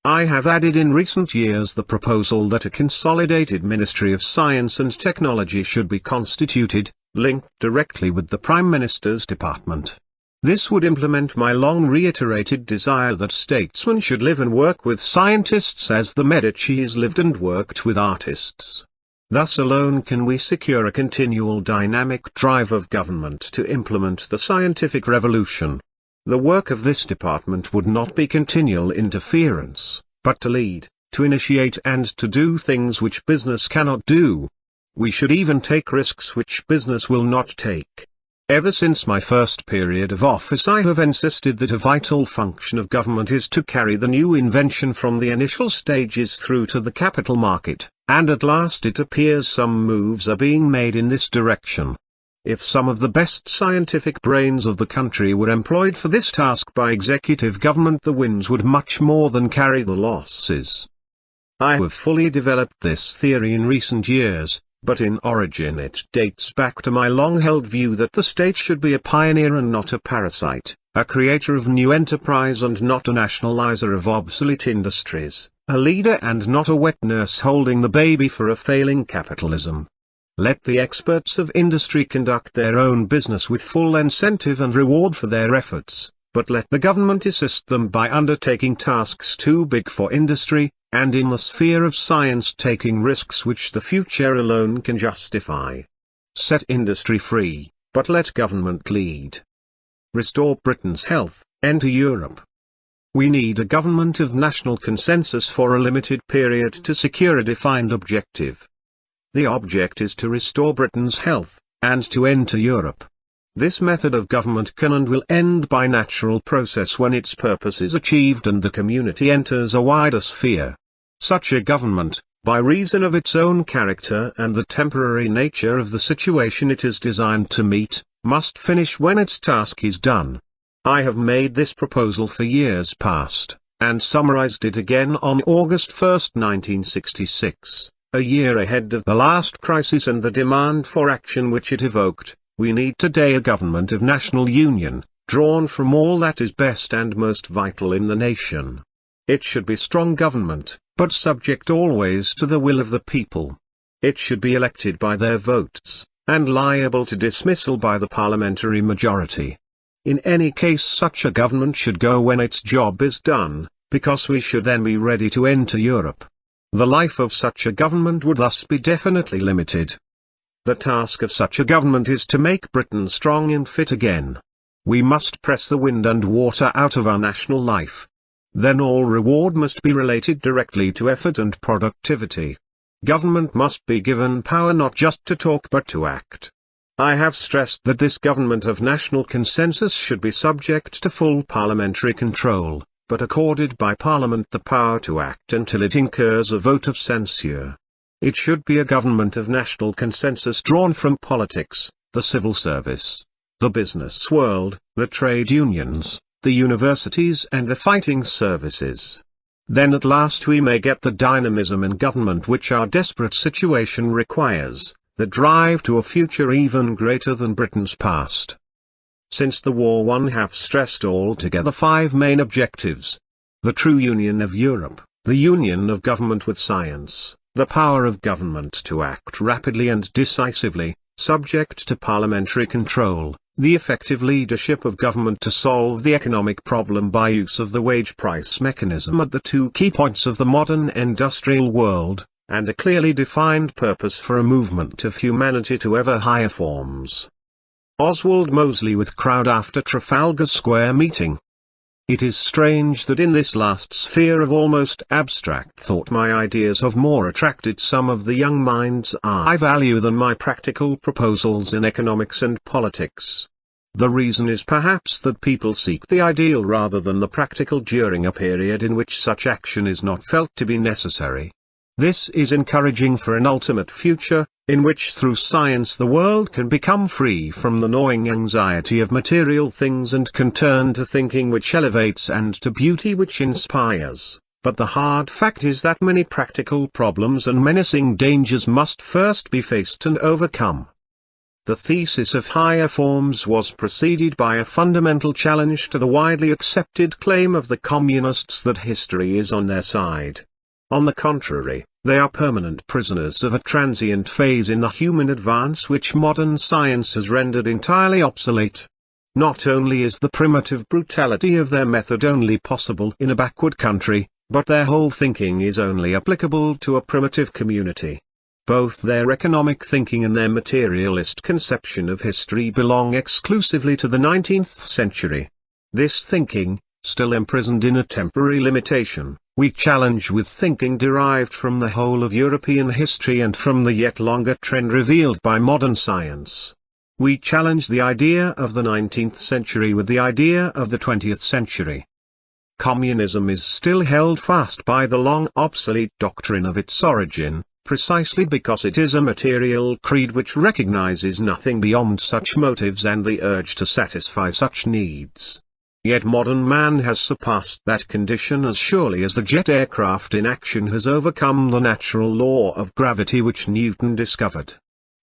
I have added in recent years the proposal that a consolidated Ministry of Science and Technology should be constituted, linked directly with the Prime Minister's department. This would implement my long reiterated desire that statesmen should live and work with scientists as the Medicis lived and worked with artists. Thus alone can we secure a continual dynamic drive of government to implement the scientific revolution. The work of this department would not be continual interference, but to lead, to initiate and to do things which business cannot do. We should even take risks which business will not take. Ever since my first period of office I have insisted that a vital function of government is to carry the new invention from the initial stages through to the capital market, and at last it appears some moves are being made in this direction. If some of the best scientific brains of the country were employed for this task by executive government, the wins would much more than carry the losses. I have fully developed this theory in recent years, but in origin it dates back to my long-held view that the state should be a pioneer and not a parasite, a creator of new enterprise and not a nationalizer of obsolete industries, a leader and not a wet nurse holding the baby for a failing capitalism. Let the experts of industry conduct their own business with full incentive and reward for their efforts, but let the government assist them by undertaking tasks too big for industry, and in the sphere of science taking risks which the future alone can justify. Set industry free, but let government lead. Restore Britain's health, enter Europe. We need a government of national consensus for a limited period to secure a defined objective. The object is to restore Britain's health, and to enter Europe. This method of government can and will end by natural process when its purpose is achieved and the community enters a wider sphere. Such a government, by reason of its own character and the temporary nature of the situation it is designed to meet, must finish when its task is done. I have made this proposal for years past, and summarized it again on August 1, 1966, a year ahead of the last crisis and the demand for action which it evoked. We need today a government of national union, drawn from all that is best and most vital in the nation. It should be strong government, but subject always to the will of the people. It should be elected by their votes, and liable to dismissal by the parliamentary majority. In any case such a government should go when its job is done, because we should then be ready to enter Europe. The life of such a government would thus be definitely limited. The task of such a government is to make Britain strong and fit again. We must press the wind and water out of our national life. Then all reward must be related directly to effort and productivity. Government must be given power not just to talk but to act. I have stressed that this government of national consensus should be subject to full parliamentary control, but accorded by Parliament the power to act until it incurs a vote of censure. It should be a government of national consensus drawn from politics, the civil service, the business world, the trade unions, the universities and the fighting services. Then at last we may get the dynamism in government which our desperate situation requires, the drive to a future even greater than Britain's past. Since the war I have stressed altogether 5 main objectives. The true union of Europe, the union of government with science, the power of government to act rapidly and decisively, subject to parliamentary control, the effective leadership of government to solve the economic problem by use of the wage-price mechanism at the 2 key points of the modern industrial world, and a clearly defined purpose for a movement of humanity to ever higher forms. Oswald Mosley with crowd after Trafalgar Square meeting. It is strange that in this last sphere of almost abstract thought my ideas have more attracted some of the young minds I value than my practical proposals in economics and politics. The reason is perhaps that people seek the ideal rather than the practical during a period in which such action is not felt to be necessary. This is encouraging for an ultimate future, in which through science the world can become free from the gnawing anxiety of material things and can turn to thinking which elevates and to beauty which inspires. But the hard fact is that many practical problems and menacing dangers must first be faced and overcome. The thesis of higher forms was preceded by a fundamental challenge to the widely accepted claim of the communists that history is on their side. On the contrary, they are permanent prisoners of a transient phase in the human advance which modern science has rendered entirely obsolete. Not only is the primitive brutality of their method only possible in a backward country, but their whole thinking is only applicable to a primitive community. Both their economic thinking and their materialist conception of history belong exclusively to the 19th century. This thinking, still imprisoned in a temporary limitation, we challenge with thinking derived from the whole of European history and from the yet longer trend revealed by modern science. We challenge the idea of the 19th century with the idea of the 20th century. Communism is still held fast by the long obsolete doctrine of its origin, precisely because it is a material creed which recognizes nothing beyond such motives and the urge to satisfy such needs. Yet modern man has surpassed that condition as surely as the jet aircraft in action has overcome the natural law of gravity which Newton discovered.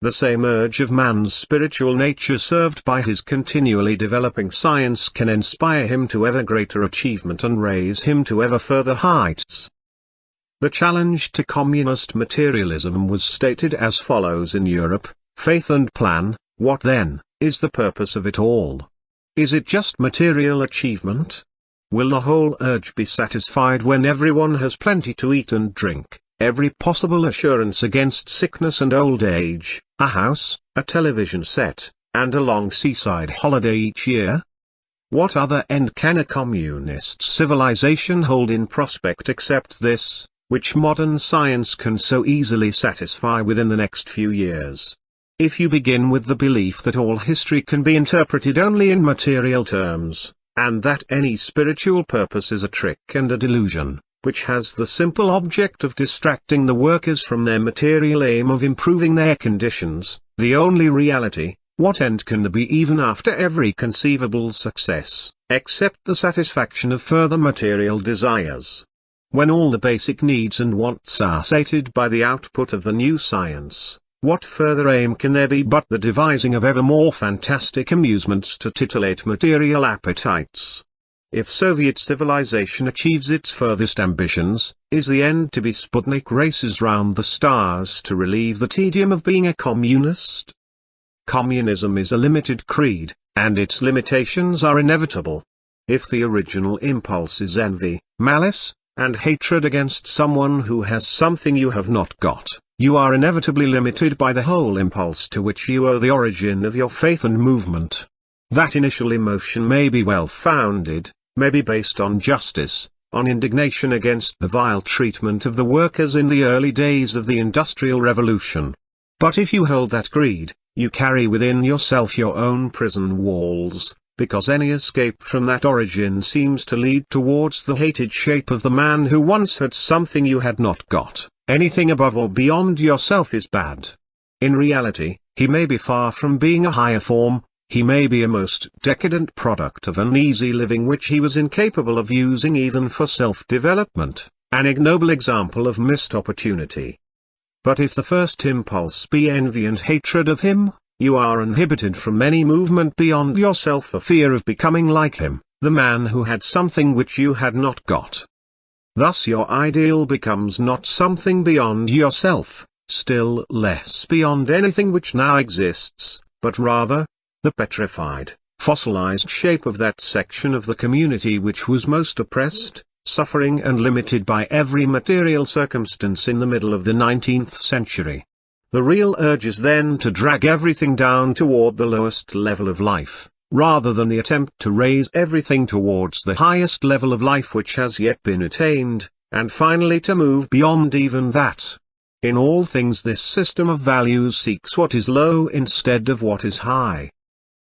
The same urge of man's spiritual nature served by his continually developing science can inspire him to ever greater achievement and raise him to ever further heights. The challenge to communist materialism was stated as follows in Europe: faith and plan, what then, is the purpose of it all? Is it just material achievement? Will the whole urge be satisfied when everyone has plenty to eat and drink, every possible assurance against sickness and old age, a house, a television set, and a long seaside holiday each year? What other end can a communist civilization hold in prospect except this, which modern science can so easily satisfy within the next few years? If you begin with the belief that all history can be interpreted only in material terms, and that any spiritual purpose is a trick and a delusion, which has the simple object of distracting the workers from their material aim of improving their conditions, the only reality, what end can there be even after every conceivable success, except the satisfaction of further material desires? When all the basic needs and wants are sated by the output of the new science, what further aim can there be but the devising of ever more fantastic amusements to titillate material appetites? If Soviet civilization achieves its furthest ambitions, is the end to be Sputnik races round the stars to relieve the tedium of being a communist? Communism is a limited creed, and its limitations are inevitable. If the original impulse is envy, malice, and hatred against someone who has something you have not got, you are inevitably limited by the whole impulse to which you owe the origin of your faith and movement. That initial emotion may be well-founded, may be based on justice, on indignation against the vile treatment of the workers in the early days of the Industrial Revolution. But if you hold that creed, you carry within yourself your own prison walls, because any escape from that origin seems to lead towards the hated shape of the man who once had something you had not got. Anything above or beyond yourself is bad. In reality, he may be far from being a higher form, he may be a most decadent product of an easy living which he was incapable of using even for self-development, an ignoble example of missed opportunity. But if the first impulse be envy and hatred of him, you are inhibited from any movement beyond yourself for fear of becoming like him, the man who had something which you had not got. Thus your ideal becomes not something beyond yourself, still less beyond anything which now exists, but rather, the petrified, fossilized shape of that section of the community which was most oppressed, suffering and limited by every material circumstance in the middle of the 19th century. The real urge is then to drag everything down toward the lowest level of life, rather than the attempt to raise everything towards the highest level of life which has yet been attained, and finally to move beyond even that. In all things this system of values seeks what is low instead of what is high.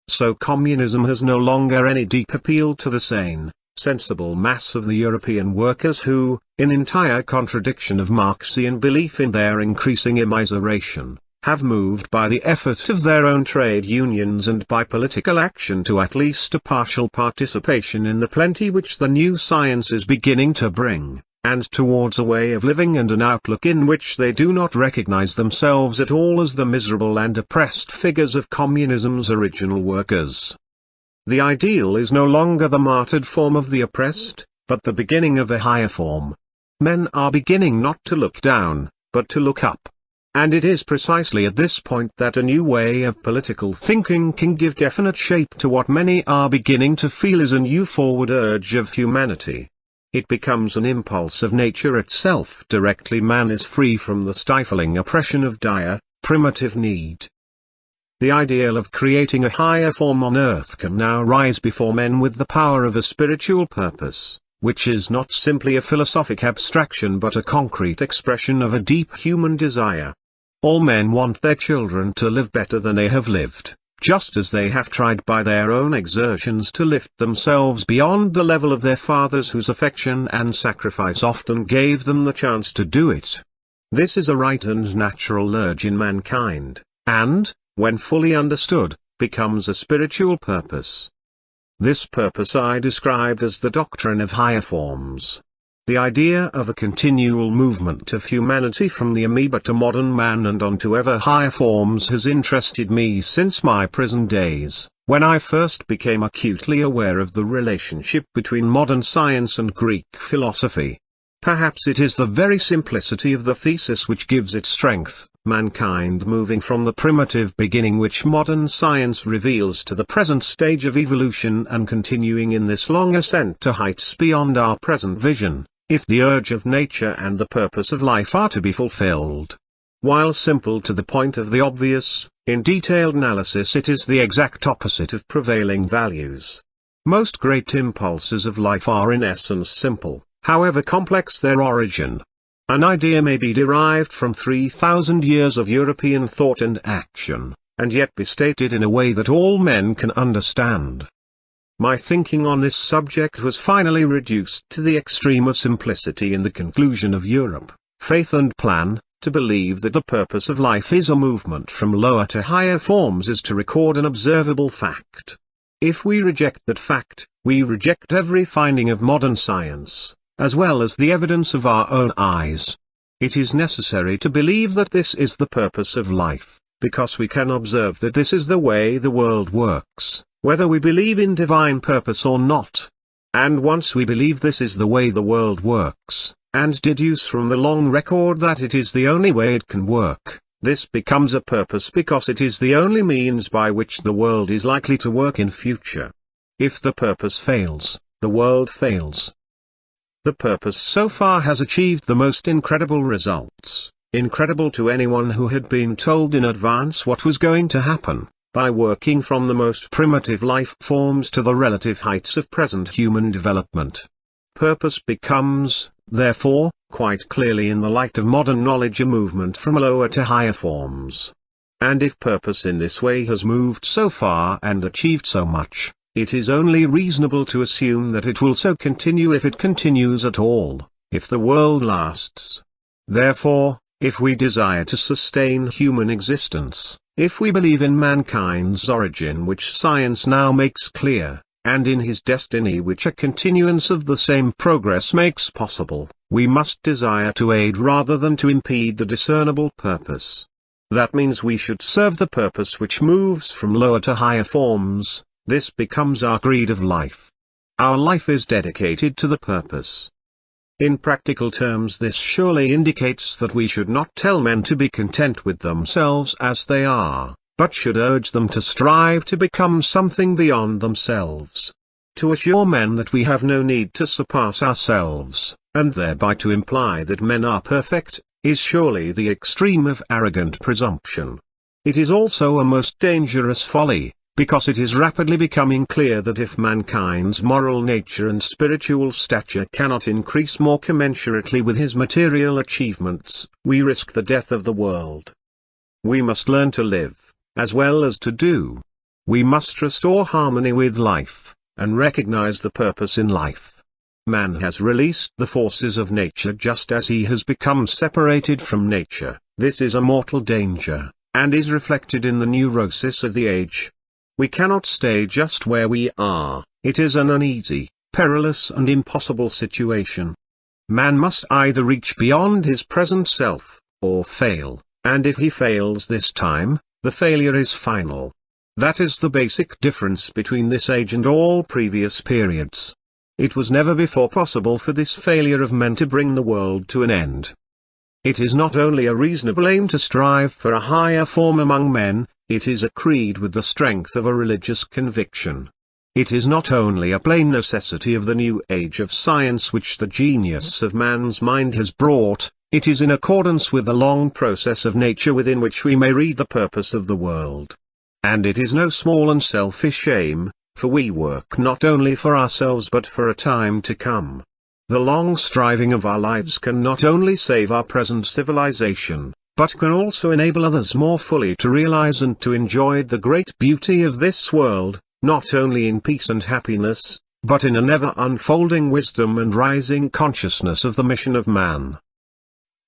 So communism has no longer any deep appeal to the sane, sensible mass of the European workers who, in entire contradiction of Marxian belief in their increasing immiseration, have moved by the effort of their own trade unions and by political action to at least a partial participation in the plenty which the new science is beginning to bring, and towards a way of living and an outlook in which they do not recognize themselves at all as the miserable and oppressed figures of communism's original workers. The ideal is no longer the martyred form of the oppressed, but the beginning of a higher form. Men are beginning not to look down, but to look up. And it is precisely at this point that a new way of political thinking can give definite shape to what many are beginning to feel is a new forward urge of humanity. It becomes an impulse of nature itself directly man is free from the stifling oppression of dire, primitive need. The ideal of creating a higher form on earth can now rise before men with the power of a spiritual purpose, which is not simply a philosophic abstraction but a concrete expression of a deep human desire. All men want their children to live better than they have lived, just as they have tried by their own exertions to lift themselves beyond the level of their fathers whose affection and sacrifice often gave them the chance to do it. This is a right and natural urge in mankind, and, when fully understood, becomes a spiritual purpose. This purpose I described as the doctrine of higher forms. The idea of a continual movement of humanity from the amoeba to modern man and on to ever higher forms has interested me since my prison days, when I first became acutely aware of the relationship between modern science and Greek philosophy. Perhaps it is the very simplicity of the thesis which gives it strength, mankind moving from the primitive beginning which modern science reveals to the present stage of evolution and continuing in this long ascent to heights beyond our present vision, if the urge of nature and the purpose of life are to be fulfilled. While simple to the point of the obvious, in detailed analysis it is the exact opposite of prevailing values. Most great impulses of life are in essence simple, however complex their origin. An idea may be derived from 3,000 years of European thought and action, and yet be stated in a way that all men can understand. My thinking on this subject was finally reduced to the extreme of simplicity in the conclusion of Europe, Faith and Plan. To believe that the purpose of life is a movement from lower to higher forms is to record an observable fact. If we reject that fact, we reject every finding of modern science, as well as the evidence of our own eyes. It is necessary to believe that this is the purpose of life, because we can observe that this is the way the world works, whether we believe in divine purpose or not. And once we believe this is the way the world works, and deduce from the long record that it is the only way it can work, this becomes a purpose because it is the only means by which the world is likely to work in future. If the purpose fails, the world fails. The purpose so far has achieved the most incredible results, incredible to anyone who had been told in advance what was going to happen, by working from the most primitive life forms to the relative heights of present human development. Purpose becomes, therefore, quite clearly in the light of modern knowledge a movement from lower to higher forms. And if purpose in this way has moved so far and achieved so much, it is only reasonable to assume that it will so continue if it continues at all, if the world lasts. Therefore, if we desire to sustain human existence, if we believe in mankind's origin which science now makes clear, and in his destiny which a continuance of the same progress makes possible, we must desire to aid rather than to impede the discernible purpose. That means we should serve the purpose which moves from lower to higher forms. This becomes our creed of life. Our life is dedicated to the purpose. In practical terms this surely indicates that we should not tell men to be content with themselves as they are, but should urge them to strive to become something beyond themselves. To assure men that we have no need to surpass ourselves, and thereby to imply that men are perfect, is surely the extreme of arrogant presumption. It is also a most dangerous folly, because it is rapidly becoming clear that if mankind's moral nature and spiritual stature cannot increase more commensurately with his material achievements, we risk the death of the world. We must learn to live, as well as to do. We must restore harmony with life, and recognize the purpose in life. Man has released the forces of nature just as he has become separated from nature. This is a mortal danger, and is reflected in the neurosis of the age. We cannot stay just where we are. It is an uneasy, perilous and impossible situation. Man must either reach beyond his present self, or fail, and if he fails this time, the failure is final. That is the basic difference between this age and all previous periods. It was never before possible for this failure of men to bring the world to an end. It is not only a reasonable aim to strive for a higher form among men, it is a creed with the strength of a religious conviction. It is not only a plain necessity of the new age of science which the genius of man's mind has brought, it is in accordance with the long process of nature within which we may read the purpose of the world. And it is no small and selfish aim, for we work not only for ourselves but for a time to come. The long striving of our lives can not only save our present civilization, but can also enable others more fully to realize and to enjoy the great beauty of this world, not only in peace and happiness, but in an ever-unfolding wisdom and rising consciousness of the mission of man.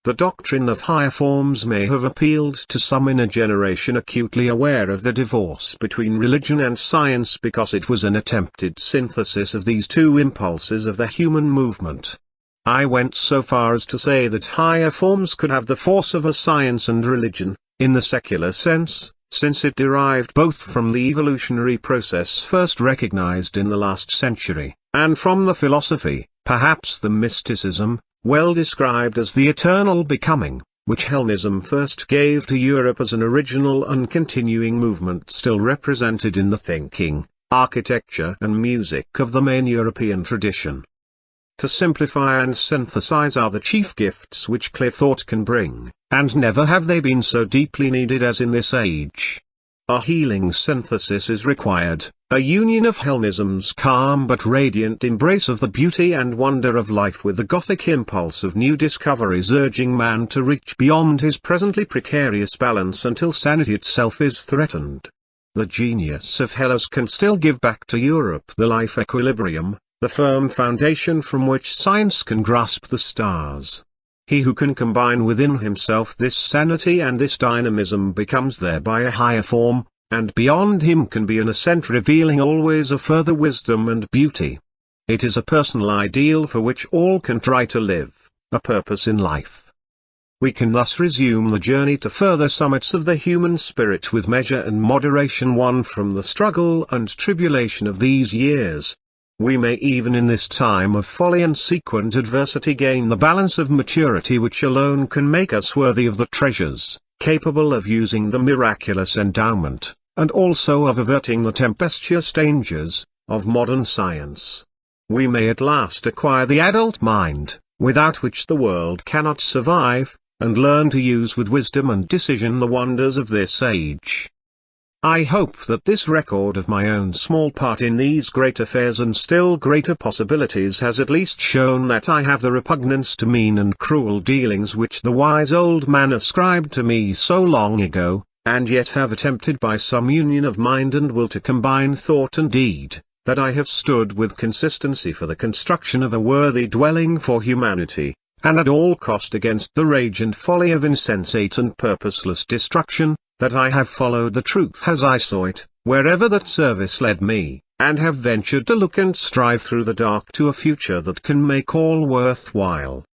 The doctrine of higher forms may have appealed to some in a generation acutely aware of the divorce between religion and science because it was an attempted synthesis of these two impulses of the human movement. I went so far as to say that higher forms could have the force of a science and religion, in the secular sense, since it derived both from the evolutionary process first recognized in the last century, and from the philosophy, perhaps the mysticism, well described as the eternal becoming, which Hellenism first gave to Europe as an original and continuing movement still represented in the thinking, architecture and music of the main European tradition. To simplify and synthesize are the chief gifts which clear thought can bring, and never have they been so deeply needed as in this age. A healing synthesis is required, a union of Hellenism's calm but radiant embrace of the beauty and wonder of life with the Gothic impulse of new discoveries urging man to reach beyond his presently precarious balance until sanity itself is threatened. The genius of Hellas can still give back to Europe the life equilibrium, the firm foundation from which science can grasp the stars. He who can combine within himself this sanity and this dynamism becomes thereby a higher form, and beyond him can be an ascent revealing always a further wisdom and beauty. It is a personal ideal for which all can try to live, a purpose in life. We can thus resume the journey to further summits of the human spirit with measure and moderation won from the struggle and tribulation of these years. We may even in this time of folly and sequent adversity gain the balance of maturity which alone can make us worthy of the treasures, capable of using the miraculous endowment, and also of averting the tempestuous dangers, of modern science. We may at last acquire the adult mind, without which the world cannot survive, and learn to use with wisdom and decision the wonders of this age. I hope that this record of my own small part in these great affairs and still greater possibilities has at least shown that I have the repugnance to mean and cruel dealings which the wise old man ascribed to me so long ago, and yet have attempted by some union of mind and will to combine thought and deed, that I have stood with consistency for the construction of a worthy dwelling for humanity, and at all cost against the rage and folly of insensate and purposeless destruction, that I have followed the truth as I saw it, wherever that service led me, and have ventured to look and strive through the dark to a future that can make all worth while.